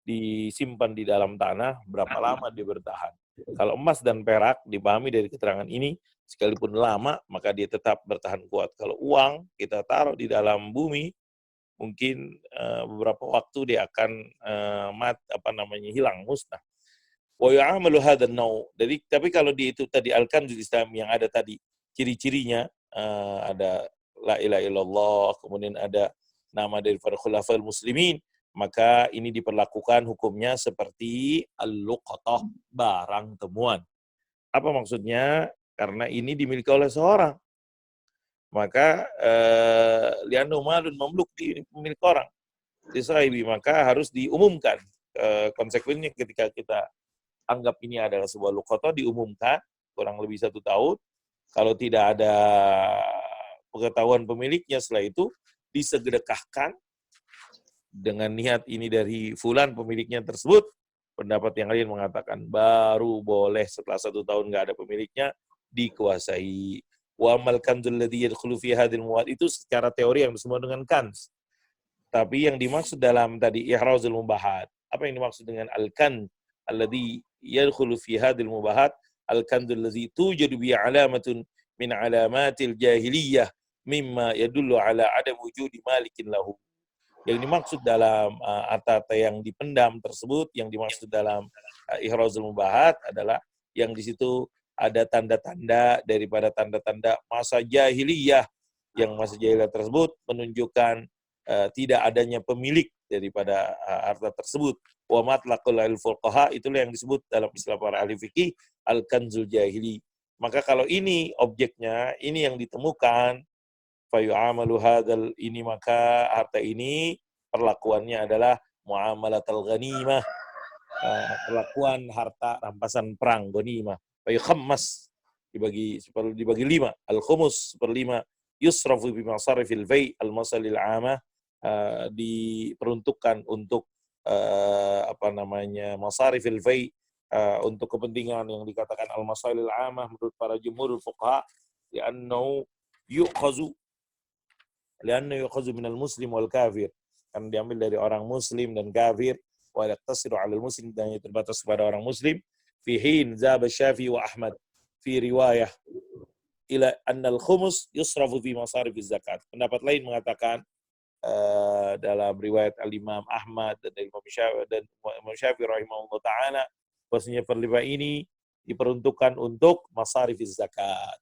disimpan di dalam tanah berapa lama dia bertahan. Kalau emas dan perak dipahami dari keterangan ini sekalipun lama maka dia tetap bertahan kuat. Kalau uang kita taruh di dalam bumi mungkin beberapa waktu dia akan hilang, musnah. Wa ya'amalu hadzal nau'. Jadi tapi kalau di itu tadi al-kanzul Islam yang ada tadi ciri-cirinya ada la ilaha illallah, kemudian ada nama daripada khulafaul muslimin, maka ini diperlakukan hukumnya seperti al-luqatah, barang temuan. Apa maksudnya? Karena ini dimiliki oleh seorang. Maka li'annahu malun mamluk, dimiliki orang. Disahibi, maka harus diumumkan. Konsekuensinya ketika kita anggap ini adalah sebuah luqatah, diumumkan kurang lebih 1 tahun. Kalau tidak ada pengetahuan pemiliknya, setelah itu disegedekahkan dengan niat ini dari fulan pemiliknya tersebut. Pendapat yang lain mengatakan baru boleh setelah 1 tahun nggak ada pemiliknya dikuasai. Wa amal kanzul ladzi yadkhulu fi hadhil muwad, itu secara teori yang disebut dengan kanz. Tapi yang dimaksud dalam tadi ihrazul mubahat, apa yang dimaksud dengan al-kanz alladzi yadkhulu fi hadhil mubahat? Al-kanzul ladzi tujadu bi alamatun min alamatil jahiliyah mimma yadullu ala adam wujudi malikin lahu. Yang dimaksud dalam harta yang dipendam tersebut, yang dimaksud dalam ihrazul mubahat adalah yang di situ ada tanda-tanda daripada tanda-tanda masa jahiliyah, yang masa jahiliyah tersebut menunjukkan tidak adanya pemilik daripada harta tersebut. Wa matlaqul fuqaha, itulah yang disebut dalam istilah para ahli fikih al-kanzul jahili. Maka kalau ini objeknya, ini yang ditemukan, fayu'amalu hadzal, ini maka harta ini perlakuannya adalah muamalatul ghanimah, perlakuan harta rampasan perang, ghanimah. Fayukhammas, dibagi 5, al-khumus 1/5, yusrafu bi masarifil fai' al-masalil 'amah, diperuntukkan untuk masarifil fai', untuk kepentingan yang dikatakan al-masalil 'amah menurut para jumhurul fuqaha, li'annahu yu'khazu minal muslim wal kafir, kan diambil dari orang muslim dan kafir, wa yaqtasiru 'alal muslim, dan terbatas kepada orang muslim. Fi hin zaba Syafi'i wa Ahmad fi riwayah ila annal khumus yusrafu fi masarifiz zakat. Pendapat lain mengatakan dalam riwayat al-Imam Ahmad dan Imam Syafi'i rahimahullah ta'ala, bahwasanya 1/5 ini diperuntukkan untuk masarifiz zakat,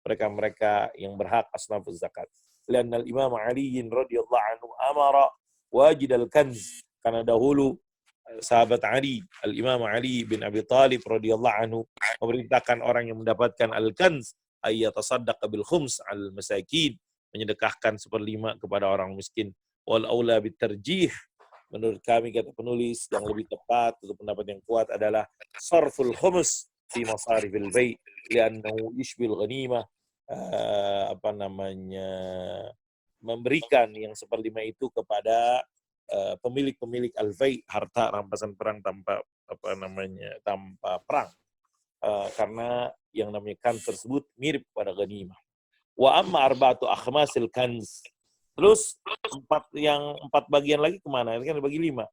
mereka-mereka yang berhak asnafuz zakat. Lianna al-Imam Ali radhiyallahu anhu amara wajid al-kanz, karena dahulu sahabat Ali, al-Imam Ali bin Abi Thalib radhiyallahu anhu memerintahkan orang yang mendapatkan al-kanz ayyatasaddaqa bil khums al masakin, menyedekahkan 1/5 kepada orang miskin. Wal aula bit tarjih, menurut kami kata penulis yang lebih tepat, untuk pendapat yang kuat adalah sarful khums fi masarifil bai' li'annahu yushbil ghanimah, memberikan yang seperlima itu kepada pemilik-pemilik al-bai', harta rampasan perang tanpa tanpa perang, karena yang namanya kan tersebut mirip pada ghanimah. Wa amma arba'atu akhmasil kanz. Terus empat bagian lagi kemana? Ini kan dibagi 5.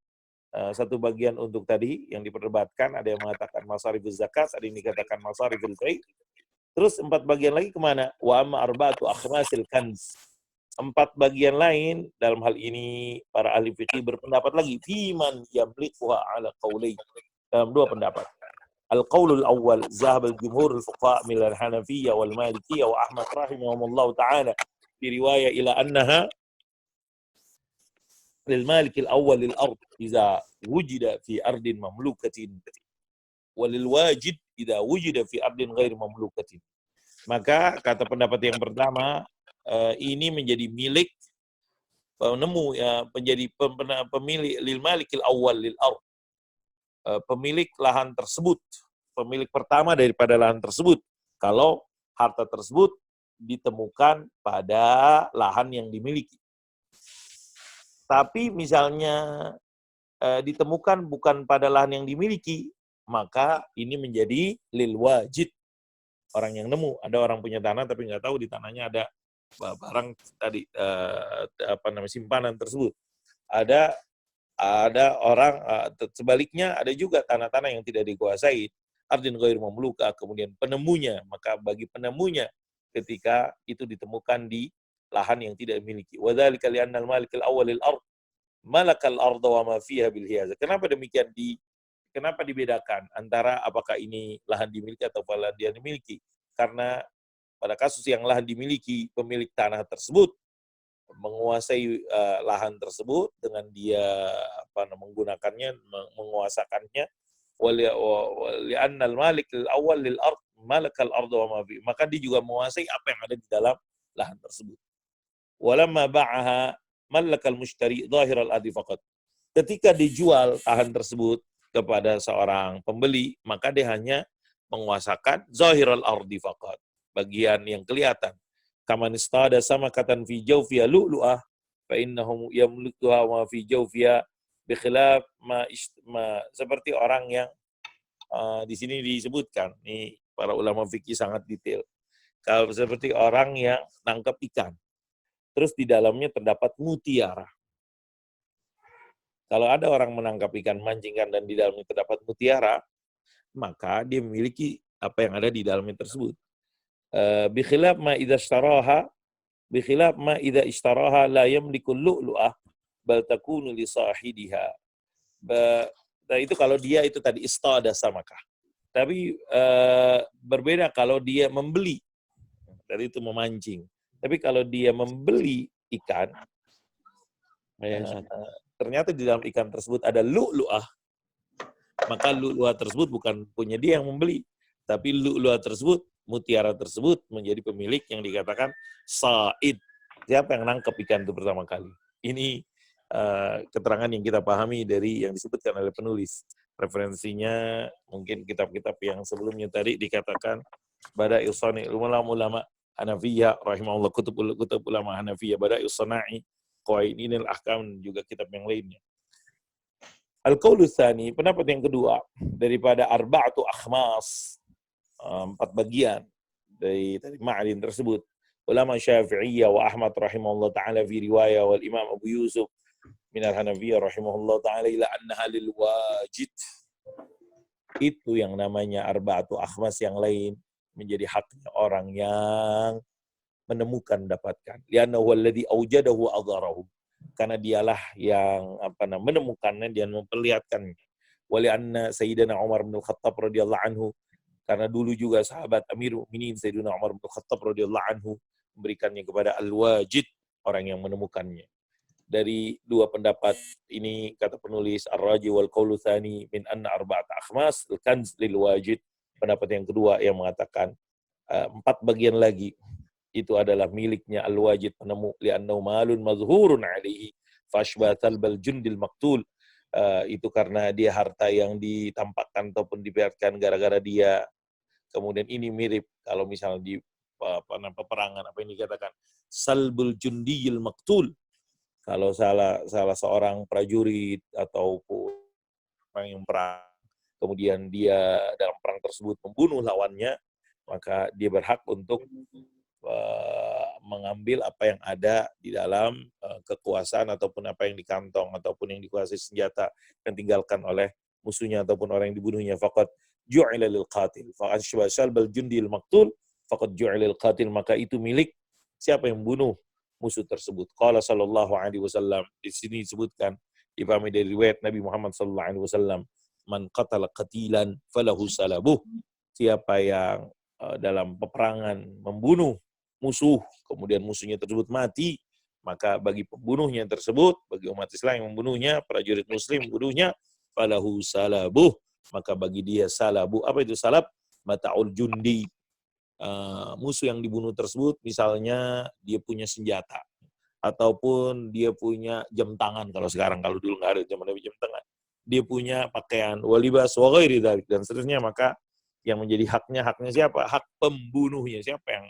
Satu bagian untuk tadi yang diperdebatkan, ada yang mengatakan masarifuz zakat, ada yang dikatakan masariful bai'. Terus 4 bagian lagi kemana? Wa amma arba'atu akhmasil kanz. 4 bagian lain dalam hal ini para ahli fikih berpendapat lagi fiman yamlikuha ala qaulain, dalam 2 pendapat. Al-qaulul awwal zahab al-jumhur al-fuqaha min al-Hanafiyyah wal Malikiyyah wa Ahmad rahimahumullah ta'ala fi riwayah ila annaha lil malik al-awwal lil ard idza wujida fi ardin mamlukatin wa lil wajid idza wujida fi ardin ghairi mamlukatin. Maka kata pendapat yang pertama, ini menjadi milik penemu, menjadi pemilik lil malikil awal lil ard, pemilik lahan tersebut, pemilik pertama daripada lahan tersebut, kalau harta tersebut ditemukan pada lahan yang dimiliki. Tapi misalnya ditemukan bukan pada lahan yang dimiliki, maka ini menjadi lil wajid, orang yang nemu. Ada orang punya tanah tapi nggak tahu di tanahnya ada barang tadi, simpanan tersebut. Ada orang, sebaliknya ada juga tanah-tanah yang tidak dikuasai, ardin ghair mamluka, kemudian penemunya, maka bagi penemunya ketika itu ditemukan di lahan yang tidak dimiliki. Wa dzalika li'anna al-malikal awwal lil ard malakal arda wa ma fiha bil hiyazah. Kenapa demikian? Kenapa dibedakan antara apakah ini lahan dimiliki atau lahan dia dimiliki? Karena pada kasus yang lahan dimiliki, pemilik tanah tersebut menguasai lahan tersebut dengan dia menggunakannya, menguasakannya. Li'annal malik al-awwal lil ard malakal arda wa ma fi. Maka dia juga menguasai apa yang ada di dalam lahan tersebut. Walamma ba'aha malakal mushtari zahiral ardi faqat. Ketika dijual lahan tersebut kepada seorang pembeli, maka dia hanya menguasakan zahiral ardi faqat, bagian yang kelihatan. Kaman istada samakatan fi jawfiya lu'lu'ah fa innahum yamlikuha wa fi jawfiya bi khilaf seperti orang yang di sini disebutkan, nih para ulama fikih sangat detail. Kalau seperti orang yang nangkap ikan, terus di dalamnya terdapat mutiara. Kalau ada orang menangkap ikan, mancingkan dan di dalamnya terdapat mutiara, maka dia memiliki apa yang ada di dalamnya tersebut. Bikhilaf ma idza ishtaraha la yamliku lu'lu'ah bal takunu li sahidiha. Nah, itu kalau dia itu tadi istada samakah. Tapi berbeda kalau dia membeli. Tadi itu memancing. Tapi kalau dia membeli ikan, ternyata di dalam ikan tersebut ada lu'lu'ah, maka lu'lu'ah tersebut bukan punya dia yang membeli, tapi lu'lu'ah tersebut, mutiara tersebut menjadi pemilik yang dikatakan sa'id. Siapa yang nangkep ikan itu pertama kali? Ini keterangan yang kita pahami dari yang disebutkan oleh penulis. Referensinya mungkin kitab-kitab yang sebelumnya tadi dikatakan Bada'il Sani' ulama Hanafiyah rahimahullah, kutub ulama Hanafiyah, Bada'il Sana'i, Qawaidinil Ahkam, juga kitab yang lainnya. Al-qaulu tsani, pendapat yang kedua daripada arba'atu akhmas, 4 bagian dari ma'adin tersebut. Ulama Syafi'iyah wa Ahmad rahimahullah ta'ala fi riwayah wal Imam Abu Yusuf min al-Hanafiyah rahimahullah ta'ala ila annaha lil wajid. Itu yang namanya arba'atu akhmas yang lain menjadi haknya orang yang menemukan, dapatkan. Li'annahu alladhi awjadahu adharahu. Karena dialah yang menemukannya dan memperlihatkannya. Wa li'anna Sayyidina Umar bin Khattab radhiyallahu anhu, karena dulu juga sahabat Amirul Mukminin Sayyidina Umar bin Khattab radhiyallahu anhu memberikannya kepada al-wajid, orang yang menemukannya. Dari 2 pendapat ini kata penulis ar-raji wal qaulu tsani min anna arba'at akhmas al-kanz lil wajid. Pendapat yang kedua yang mengatakan 4 bagian lagi itu adalah miliknya al-wajid, penemu, li'annahu malun mazhurun alaihi fashbatal bal jundil maqtul. Itu karena dia harta yang ditampakkan ataupun dibiarkan gara-gara dia Kemudian ini mirip kalau misalnya di peperangan apa yang dikatakan salbul jundiyil maktul. Kalau salah seorang prajurit ataupun orang yang perang, kemudian dia dalam perang tersebut membunuh lawannya, maka dia berhak untuk mengambil apa yang ada di dalam kekuasaan ataupun apa yang di kantong ataupun yang dikuasai senjata yang tinggalkan oleh musuhnya ataupun orang yang dibunuhnya. Faqad ju'ila lil qatil fa ashbasal bal jundil maqtul faqad ju'ila lil qatil, maka itu milik siapa yang membunuh musuh tersebut. Qala sallallahu alaihi wasallam, di sini disebutkan dipahami dari riwayat Nabi Muhammad sallallahu alaihi wasallam, man qatala qatilan falahu salabuh, siapa yang dalam peperangan membunuh musuh, kemudian musuhnya tersebut mati, maka bagi pembunuhnya tersebut, bagi umat Islam yang membunuhnya, prajurit muslim membunuhnya, falahu salabuh, maka bagi dia salabu. Apa itu salab? Mata'ul jundi. Musuh yang dibunuh tersebut, misalnya dia punya senjata, ataupun dia punya jam tangan, kalau sekarang, kalau dulu nggak ada zaman Nabi jam tangan, dia punya pakaian, walibas, wa ghairi dzalik, dan seterusnya, maka yang menjadi haknya siapa? Hak pembunuhnya, siapa yang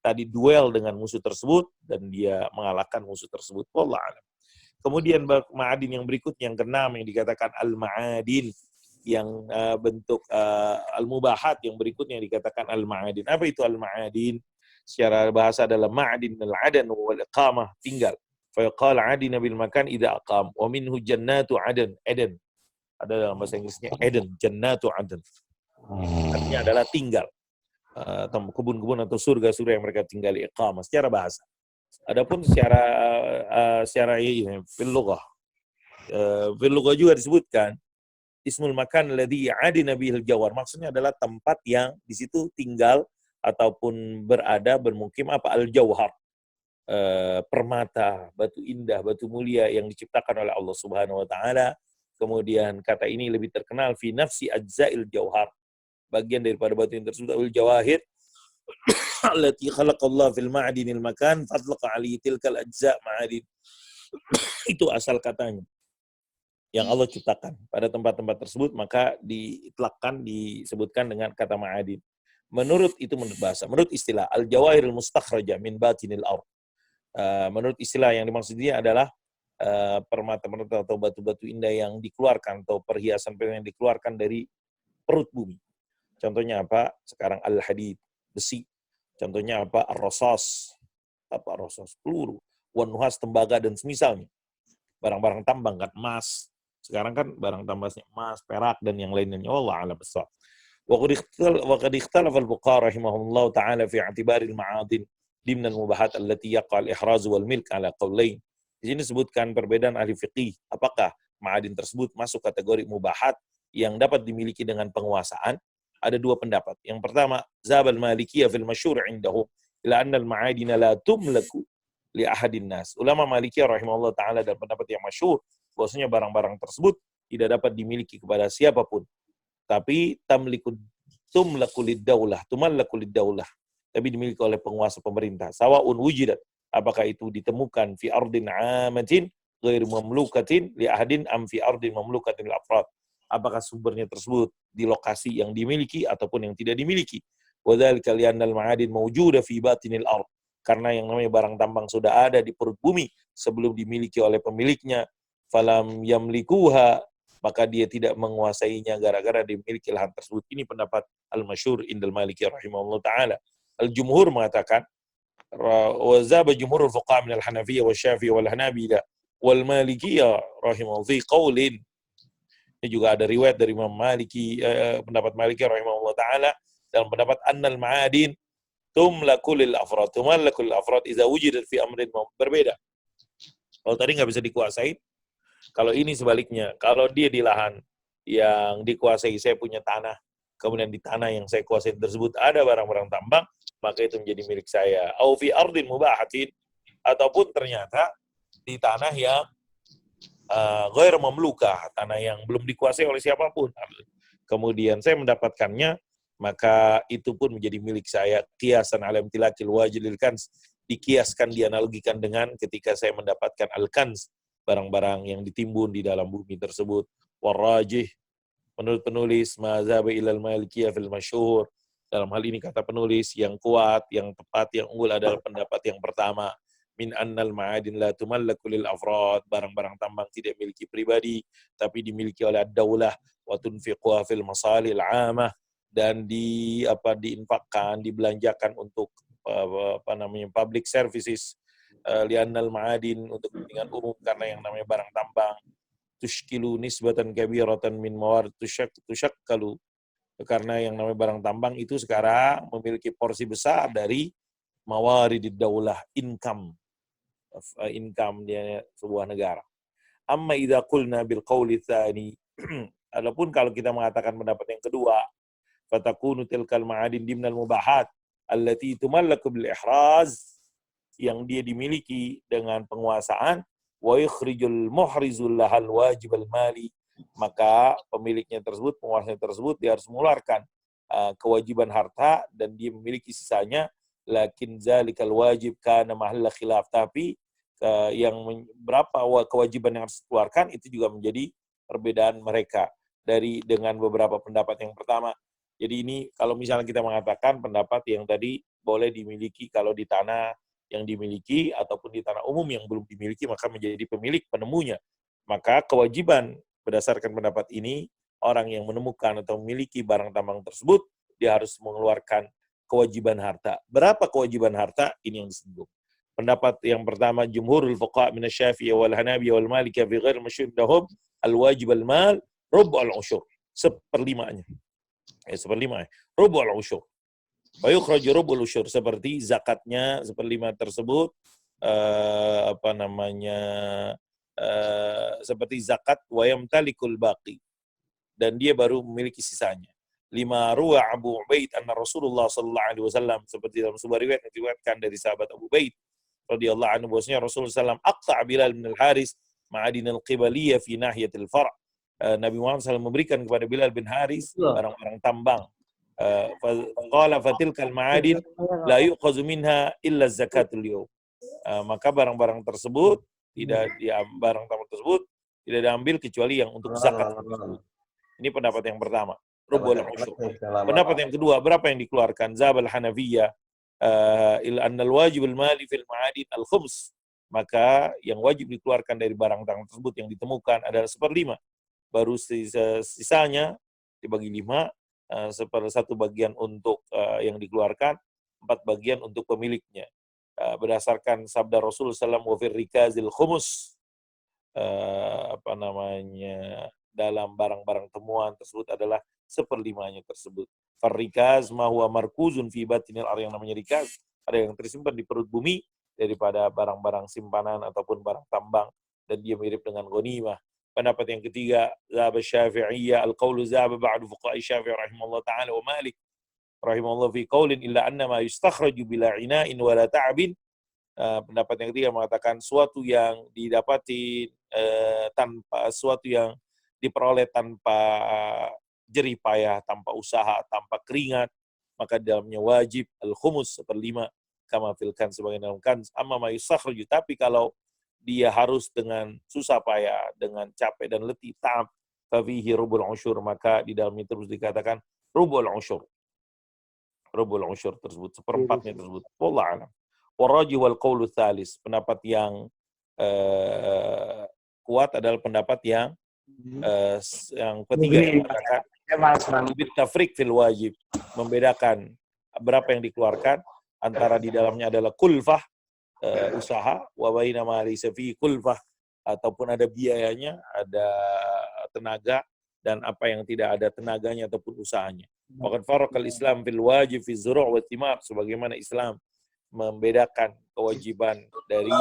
tadi duel dengan musuh tersebut dan dia mengalahkan musuh tersebut. Wallahu a'lam. Kemudian ma'adin yang berikutnya, yang keenam, yang dikatakan al-ma'adin, yang bentuk al-mubahat, yang berikutnya yang dikatakan al-ma'adin. Apa itu al-ma'adin? Secara bahasa adalah ma'adin al-adan wal iqamah, tinggal. Fa yaqala adina bil makan idza aqam wa minhu jannatu adan, Eden. Ada dalam bahasa Inggrisnya Eden, jannatu adan. Artinya adalah tinggal. Kebun-kebun atau surga-surga yang mereka tinggali, iqamah secara bahasa. Adapun secara fil lughah juga disebutkan ismul makan alladhi adina bihil jawar, maksudnya adalah tempat yang di situ tinggal ataupun berada, bermukim apa, al-jauhar, permata, batu indah, batu mulia yang diciptakan oleh Allah Subhanahu wa taala. Kemudian kata ini lebih terkenal fi nafsi ajza'il jauhar, bagian daripada batu yang tersebut, al jawahir allati khalaqallahu fil ma'dinil makan fatlaqa ali tilkal ajza' ma'adin. Itu asal katanya yang Allah ciptakan pada tempat-tempat tersebut, maka diitlaqkan, disebutkan dengan kata ma'adin. Menurut bahasa, menurut istilah al-jawahirul mustakhraja min batinil ardh. Menurut istilah yang dimaksudnya adalah permata-permata atau batu-batu indah yang dikeluarkan atau perhiasan yang dikeluarkan dari perut bumi. Contohnya apa? Sekarang al-hadid, besi. Contohnya apa? Ar-rasas. Apa rasas? Peluru. Wan-nuhas, tembaga, dan semisalnya. Barang-barang tambang, kan emas. Sekarang kan barang tambangnya emas, perak, dan yang lainnya. Wallahu a'lam bishawab. Wa qad ikhtalafa al-fuqaha rahimahullah ta'ala fi i'tibari al-ma'adin dimna al-mubahat allati yaqa al-ihraz wal milk ala qawlain. Di sini disebutkan perbedaan ahli fiqih. Apakah ma'adin tersebut masuk kategori mubahat yang dapat dimiliki dengan penguasaan? Ada dua pendapat. Yang pertama, zabal malikiyah fil masyhur indahum ila anna al-ma'adina la tumlaku li ahadin nas. Ulama Malikiyah rahimahullah taala dan pendapat yang masyhur bahwasanya barang-barang tersebut tidak dapat dimiliki kepada siapapun. Tapi tumlaku lid-daulah, tumallaku lid-daulah. Tapi dimiliki oleh penguasa pemerintah. Sawaun wujidat, apakah itu ditemukan fi ardin amatin ghair mamlukatin li ahadin am fi ardin mamlukatin lil afrad. Apakah sumbernya tersebut di lokasi yang dimiliki ataupun yang tidak dimiliki. Wa dzalika li'anna al-ma'adin mawjuda fi batinil ardh. Karena yang namanya barang tambang sudah ada di perut bumi sebelum dimiliki oleh pemiliknya. Falam yamlikuha, maka dia tidak menguasainya gara-gara dimiliki lahan tersebut. Ini pendapat al-masyhur indal Maliki rahimahullah ta'ala. Al-jumhur mengatakan, wa zaba jumhurul fuqaha min al-Hanafiyyah wa Syafi'iyah wal Hanabila wal Malikiyah rahimahullah fi qaulin. Ini juga ada riwayat dari Imam Maliki, pendapat Maliki rahimahullah ta'ala, dalam pendapat annal ma'adin tumlaku lil afrad, tumallaku lil afrad idza wujidat fi amrin berbeda. Kalau tadi nggak bisa dikuasai, kalau ini sebaliknya, kalau dia di lahan yang dikuasai, saya punya tanah, kemudian di tanah yang saya kuasai tersebut ada barang-barang tambang, maka itu menjadi milik saya. Au fi ardin mubahatin, ataupun ternyata di tanah yang ghair mamlukah, tanah yang belum dikuasai oleh siapapun. Kemudian saya mendapatkannya, maka itu pun menjadi milik saya. Qiyasan ala imtilakil wajilil kans, dikiaskan, dianalogikan dengan ketika saya mendapatkan al-kans, barang-barang yang ditimbun di dalam bumi tersebut. Warrajih, menurut penulis mazhab ilal malikiyah fil masyhur, Dalam hal ini kata penulis yang kuat, yang tepat, yang unggul adalah pendapat yang pertama. Min annal ma'adin la tumallaku lil afrad. Barang-barang tambang tidak miliki pribadi, tapi dimiliki oleh ad-daulah wa tunfiquha fil masalihil 'amah, dan diinfakkan, dibelanjakan untuk public services, li'annal ma'adin, untuk kepentingan umum, karena yang namanya barang tambang tushkilu nisbatan kabiratan min maward tushakkalu, karena yang namanya barang tambang itu sekarang memiliki porsi besar dari mawaridid daulah, income dia sebuah negara. Amma idza qulna bil qawli tsani, adapun kalau kita mengatakan pendapat yang kedua, fatakunu tilkal ma'adin dimnal mubahat allati tumallaku bil ihraz, yang dia dimiliki dengan penguasaan, wa yukhrijul muhrizul lahal wajibal mali, maka pemiliknya tersebut, penguasanya tersebut, dia harus mengeluarkan kewajiban harta dan dia memiliki sisanya. Lakin zalikal wajib kana mahalla khilaf, tapi berapa kewajiban yang harus dikeluarkan itu juga menjadi perbedaan mereka dengan beberapa pendapat yang pertama. Jadi ini kalau misalnya kita mengatakan pendapat yang tadi boleh dimiliki kalau di tanah yang dimiliki ataupun di tanah umum yang belum dimiliki, maka menjadi pemilik penemunya. Maka kewajiban berdasarkan pendapat ini, orang yang menemukan atau memiliki barang tambang tersebut, dia harus mengeluarkan kewajiban harta. Berapa kewajiban harta? Ini yang disebut. Pendapat yang pertama, jumhurul fuqaha min asy-Syafi'i wal Hanafi wal Maliki fi ghair masyhur lahum al-wajib al-mal rubu' al-usyur. Seperlimanya. Rubu' al-usyur. Wa yukhraju rubu' al-usyur, seperti zakatnya seperlima tersebut seperti zakat wa yamtalikul baqi, dan dia baru memiliki sisanya. Lima ruwa Abu Ubaid anna Rasulullah sallallahu alaihi wasallam, seperti dalam sebuah riwayat yang diriwayatkan dari sahabat Abu Ubaid radhiyallahu anhu, bahwasanya Rasulullah sallallahu aqta Bilal bin al-Haris ma'adin al-qibaliyah fi nahiyatil far'. Nabi Muhammad SAW memberikan kepada Bilal bin Haris barang-barang tambang. Qala fatilkal ma'adin la yuqazu minha illa zakatul yawm. Maka barang-barang tersebut tidak diambil kecuali yang untuk zakat. Ini pendapat yang pertama, rubul usyur. Pendapat yang kedua, berapa yang dikeluarkan? Zabal Hanafiyah ila annal wajibul mali fil ma'adin al-khums, maka yang wajib dikeluarkan dari barang tambang tersebut yang ditemukan adalah 1/5, baru sisanya dibagi 5, 1/1 bagian untuk yang dikeluarkan, 4 bagian untuk pemiliknya. Berdasarkan sabda Rasul sallallahu wa fir rikazil khumus, dalam barang-barang temuan tersebut adalah 1/5-nya tersebut. Farrikaz ma huwa markuzun fi batinil ar, yang namanya rikaz ada yang tersimpan di perut bumi daripada barang-barang simpanan ataupun barang tambang, dan dia mirip dengan ghanimah. Pendapat yang ketiga, zahab Syafi'iyya al-qaulu zahaba ba'du fuqaha Syafi'i rahimahullah ta'ala wa Malik rahimahullah fi qaulin illa anna ma yustakhraju bila ina'in wala ta'abin. Pendapat yang ketiga mengatakan suatu yang didapati suatu yang diperoleh tanpa jerih payah, tanpa usaha, tanpa keringat, maka di dalamnya wajib al-khumus 1/5 kama fil kan, sebagai dalam kan. Amma ma yustakhraju, tapi kalau dia harus dengan susah payah, dengan capek dan letih, ta'ab, fa fihi rubul usyur, maka di dalamnya terus dikatakan rubul usyur. Rubul usyur tersebut, 1/4-nya tersebut. Wallahu a'lam. Warajih wal qaulu tsalis, pendapat yang kuat adalah pendapat yang ketiga, yang mengatakan tafrik fil wajib, membedakan berapa yang dikeluarkan antara di dalamnya adalah kulfah, usaha, wa baina ma laysa fi kulfah, ataupun ada biayanya, ada tenaga, dan apa yang tidak ada tenaganya ataupun usahanya. Waqad faraqal Islam fil wajib fi zuru' wa thimar, sebagaimana Islam membedakan kewajiban dari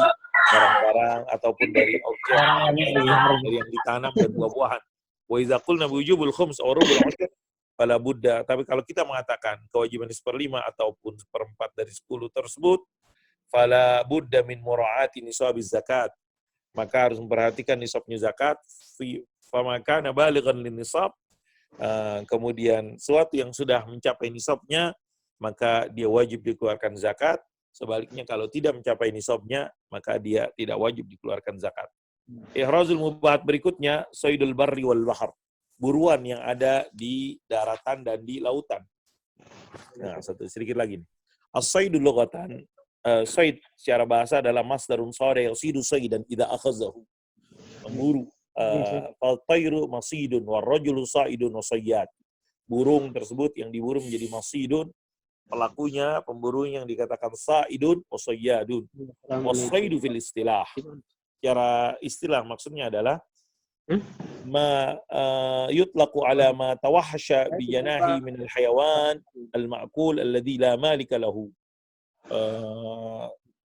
barang-barang ataupun dari objek dari yang ditanam dan buah-buahan. Wa idza qulna wujubul khums aw rubul ushr fala budda, tapi kalau kita mengatakan kewajiban 1/5 ataupun 1/4 dari 10 tersebut, fala budda min mura'ati nisabiz zakat, maka harus memperhatikan nisabnya zakat. Fama kana balighan lin nisab, kemudian suatu yang sudah mencapai nisabnya, maka dia wajib dikeluarkan zakat. Sebaliknya kalau tidak mencapai nisabnya, maka dia tidak wajib dikeluarkan zakat. Ihrazul mubahat berikutnya, saydul barri wal bahr, buruan yang ada di daratan dan di lautan. Nah, satu sedikit lagi nih. As-saidu lughatan, said secara bahasa adalah masdarun sare yasidu saidan idza akhazahu. Memburu. Fal tayru masidun war rajulu saidun wa sayyad. Burung tersebut yang diburu menjadi masidun, pelakunya, pemburunya yang dikatakan saidun wa sayyadun. Was-saidu fil istilah. Secara istilah maksudnya adalah ma yutlaqu ala ma tawahhasha bi janahi min al-hayawan al-ma'kul alladhi la malika lahu.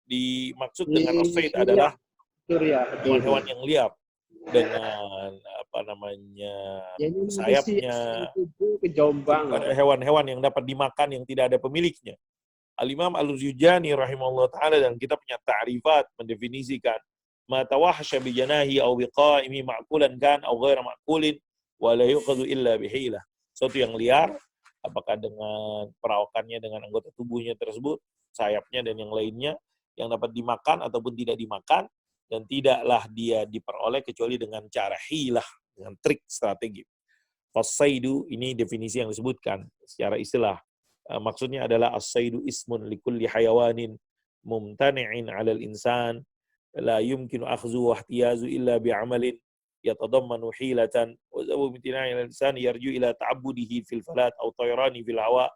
Dimaksud dengan as-said adalah hewan-hewan yang liar dengan apa namanya sayapnya. Ada hewan-hewan yang dapat dimakan yang tidak ada pemiliknya. Al-Imam Al-Juzjani rahimahullah ta'ala dan kita punya ta'rifat mendefinisikan ma tawahhasha bi janahi aw biqa'imi ma'kulan kan aw ghaira ma'kulin wa la yuqadu illa bihilah. Sesuatu yang liar apakah dengan perawakannya, dengan anggota tubuhnya tersebut, sayapnya dan yang lainnya yang dapat dimakan ataupun tidak dimakan, dan tidaklah dia diperoleh kecuali dengan cara hilah, dengan trik strategi. As-saidu ini definisi yang disebutkan secara istilah. Maksudnya adalah as-saidu ismun likulli hayawanin mumtani'in 'alal insan la yumkinu akhdhu wa ihtiyazu illa bi'amalin yatadammanu hilatan wa zawu imtina'i 'alal insan yarju ila ta'abbudihi fil falat aw tayrani fil hawa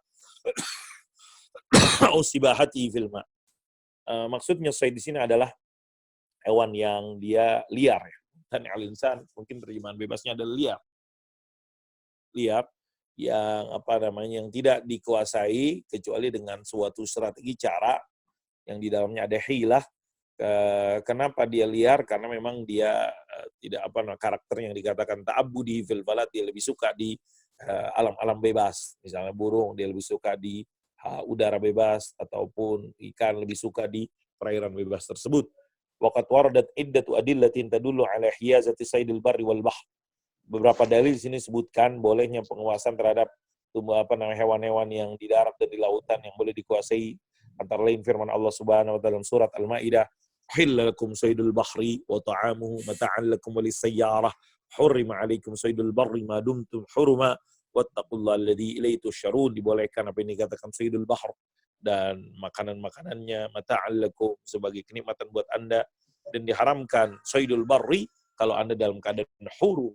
aw sibahati fil ma. Maksudnya said di sini adalah hewan yang dia liar ya. Dan al-insan mungkin terjemahan bebasnya adalah liar. Liar yang apa namanya yang tidak dikuasai kecuali dengan suatu strategi cara yang di dalamnya ada hilah. Kenapa dia liar? Karena memang dia tidak apa karakter yang dikatakan ta'abbudi fil balad, dia lebih suka di alam-alam bebas. Misalnya burung dia lebih suka di udara bebas, ataupun ikan lebih suka di perairan bebas tersebut. Waqad waradat iddatu adillatin tadullu ala hiyazati saydil barri wal bahr. Beberapa dalil di sini sebutkan bolehnya penguasaan terhadap hewan-hewan yang di darat dan di lautan yang boleh dikuasai, antara lain firman Allah Subhanahu wa taala dalam surat Al-Maidah, "Hillalakum saydul bahri wa ta'amuhu mata'an lakum wa lis-sayyarah, hurrima 'alaikum saydul barri ma dumtum huruma wattaqullaha alladzi ilaihi tusyarun." Dibolehkan apa yang dikatakan saydul bahr dan makanan-makanannya mata'an lakum sebagai kenikmatan buat Anda, dan diharamkan saydul barri kalau Anda dalam keadaan hurum.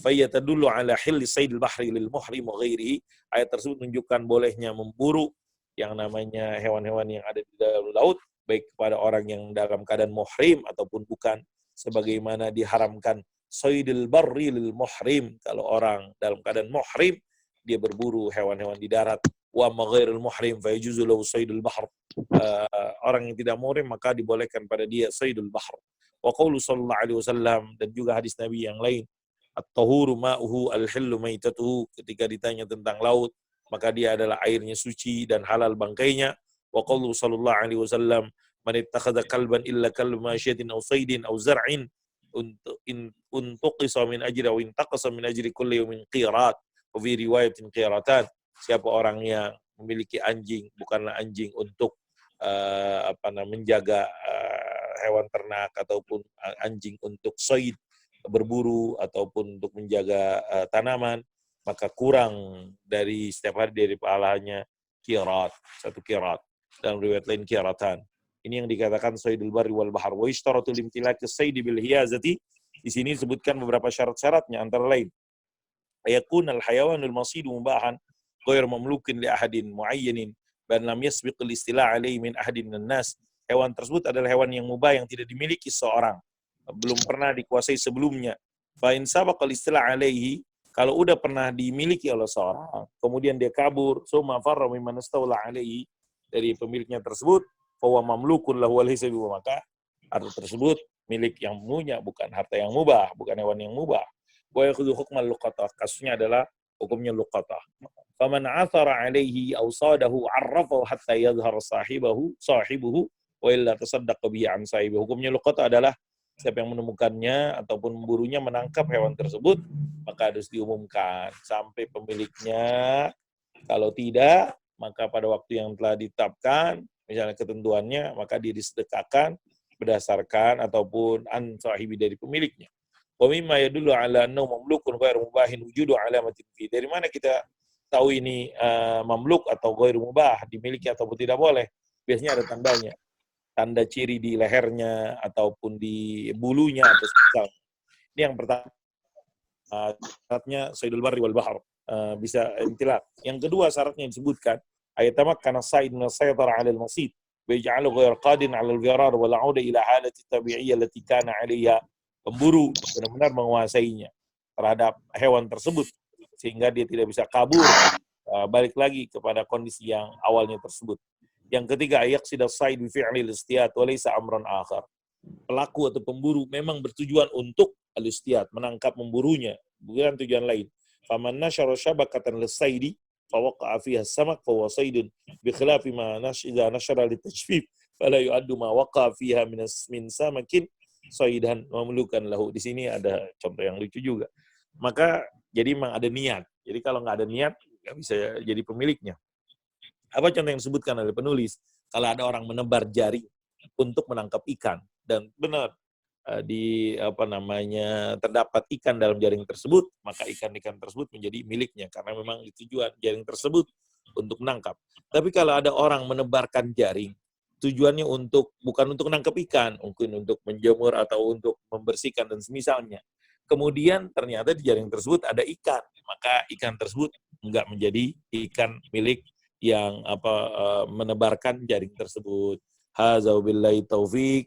Fayyatadullu ala hilli saydil bahri lil muhrim wa ghairihi. Ayat tersebut menunjukkan bolehnya memburu yang namanya hewan-hewan yang ada di dalam laut, baik kepada orang yang dalam keadaan muhrim ataupun bukan, sebagaimana diharamkan saydil barri lil muhrim kalau orang dalam keadaan muhrim dia berburu hewan-hewan di darat. Wa ma ghairul muhrim fa yajuzu lahu saydul bahr. Orang yang tidak muhrim maka dibolehkan pada dia saydul bahr. Wa qaulu sallallahu alaihi wasallam, dan juga hadis Nabi yang lain, at-tahuru ma'uhu al-hillu maitatuhu, ketika ditanya tentang laut maka dia adalah airnya suci dan halal bangkainya. Wa qaulu sallallahu alaihi wasallam, man ittakhadha kalban illa kalba masyatin aw saydin aw zar'in untuk qisa min ajri aw intaqasa min ajri kulli yawmin qirat, wa fi riwayatin qiratan. Siapa orang yang memiliki anjing, bukanlah anjing untuk menjaga hewan ternak, ataupun anjing untuk said, berburu, ataupun untuk menjaga tanaman, maka kurang dari setiap hari dari pahalanya qirat, satu qirat. Dalam riwayat lain qiratan. Ini yang dikatakan saydul barri wal bahr. Wa ishtaratu limtilaki sayd bil hiyazati. Di sini disebutkan beberapa syarat-syaratnya, antara lain ayakun al hayawanul masidu mubahan ghair mamlukin li ahadin muayyanin dan lam yasbiq al istilah alaihi min ahadin minan nas. Hewan tersebut adalah hewan yang mubah yang tidak dimiliki seorang, belum pernah dikuasai sebelumnya. Fa in sabaqa al-istilah alaihi, kalau udah pernah dimiliki oleh seorang, kemudian dia kabur, summa farra mimman istawla alaihi, dari pemiliknya tersebut, fa huwa mamlukun lahu wa laysa bihi, maka harta tersebut milik yang punya, bukan harta yang mubah, bukan hewan yang mubah. Wa yakhudhu hukmal luqatah, kasusnya adalah hukumnya luqatah. Faman athara alaihi aw sadahu arrafahu hatta yadhhar sahibuhu wa illa tasaddaqa bihi an sahibi. Hukumnya luqatah adalah siapa yang menemukannya ataupun memburunya, menangkap hewan tersebut, maka harus diumumkan sampai pemiliknya. Kalau tidak, maka pada waktu yang telah ditetapkan, misalnya ketentuannya, maka dia disedekahkan berdasarkan ataupun an sahibi, dari pemiliknya. Wa mimma yadullu ala annahu mamlukun ghairu mubahin wujudu alamatin fi. Dari mana kita tahu ini mamluk atau ghair mubah, dimiliki ataupun tidak boleh, biasanya ada tandanya. Tanda ciri di lehernya ataupun di bulunya atau semisal. Ini yang pertama. Syaratnya saydul barri wal bahr, bisa intilaq. Yang kedua syaratnya yang disebutkan ayatamakkana as-said min as-saytara 'ala al-masid wa yaj'alu ghayr qadin 'ala al-ghirar wa la'uda ila halati tabi'iyyah allati kana 'alayha. Pemburu benar-benar menguasainya terhadap hewan tersebut sehingga dia tidak bisa kabur, balik lagi kepada kondisi yang awalnya tersebut. Yang ketiga, yaqsid as-said bi fi'li al-istiyat wa laysa amran akhar. Pelaku atau pemburu memang bertujuan untuk al-istiyat, menangkap memburunya, bukan tujuan lain. Faman nasyara syabakatan lis-saidi fawaqa'a fiha as-samak fa huwa saydun bi khilafi ma idza nasyara litajfif fala yu'addu ma waqa'a fiha min samakin saydan mamlukan lahu. Di sini ada contoh yang lucu juga. Maka jadi memang ada niat. Jadi kalau nggak ada niat nggak bisa jadi pemiliknya. Apa contoh yang disebutkan oleh penulis? Kalau ada orang menebar jaring untuk menangkap ikan dan benar di terdapat ikan dalam jaring tersebut, maka ikan-ikan tersebut menjadi miliknya karena memang tujuan jaring tersebut untuk menangkap. Tapi kalau ada orang menebarkan jaring, tujuannya bukan untuk menangkap ikan, mungkin untuk menjemur atau untuk membersihkan dan semisalnya. Kemudian ternyata di jaring tersebut ada ikan, maka ikan tersebut enggak menjadi ikan milik yang menebarkan jaring tersebut. Hadza billahi taufik.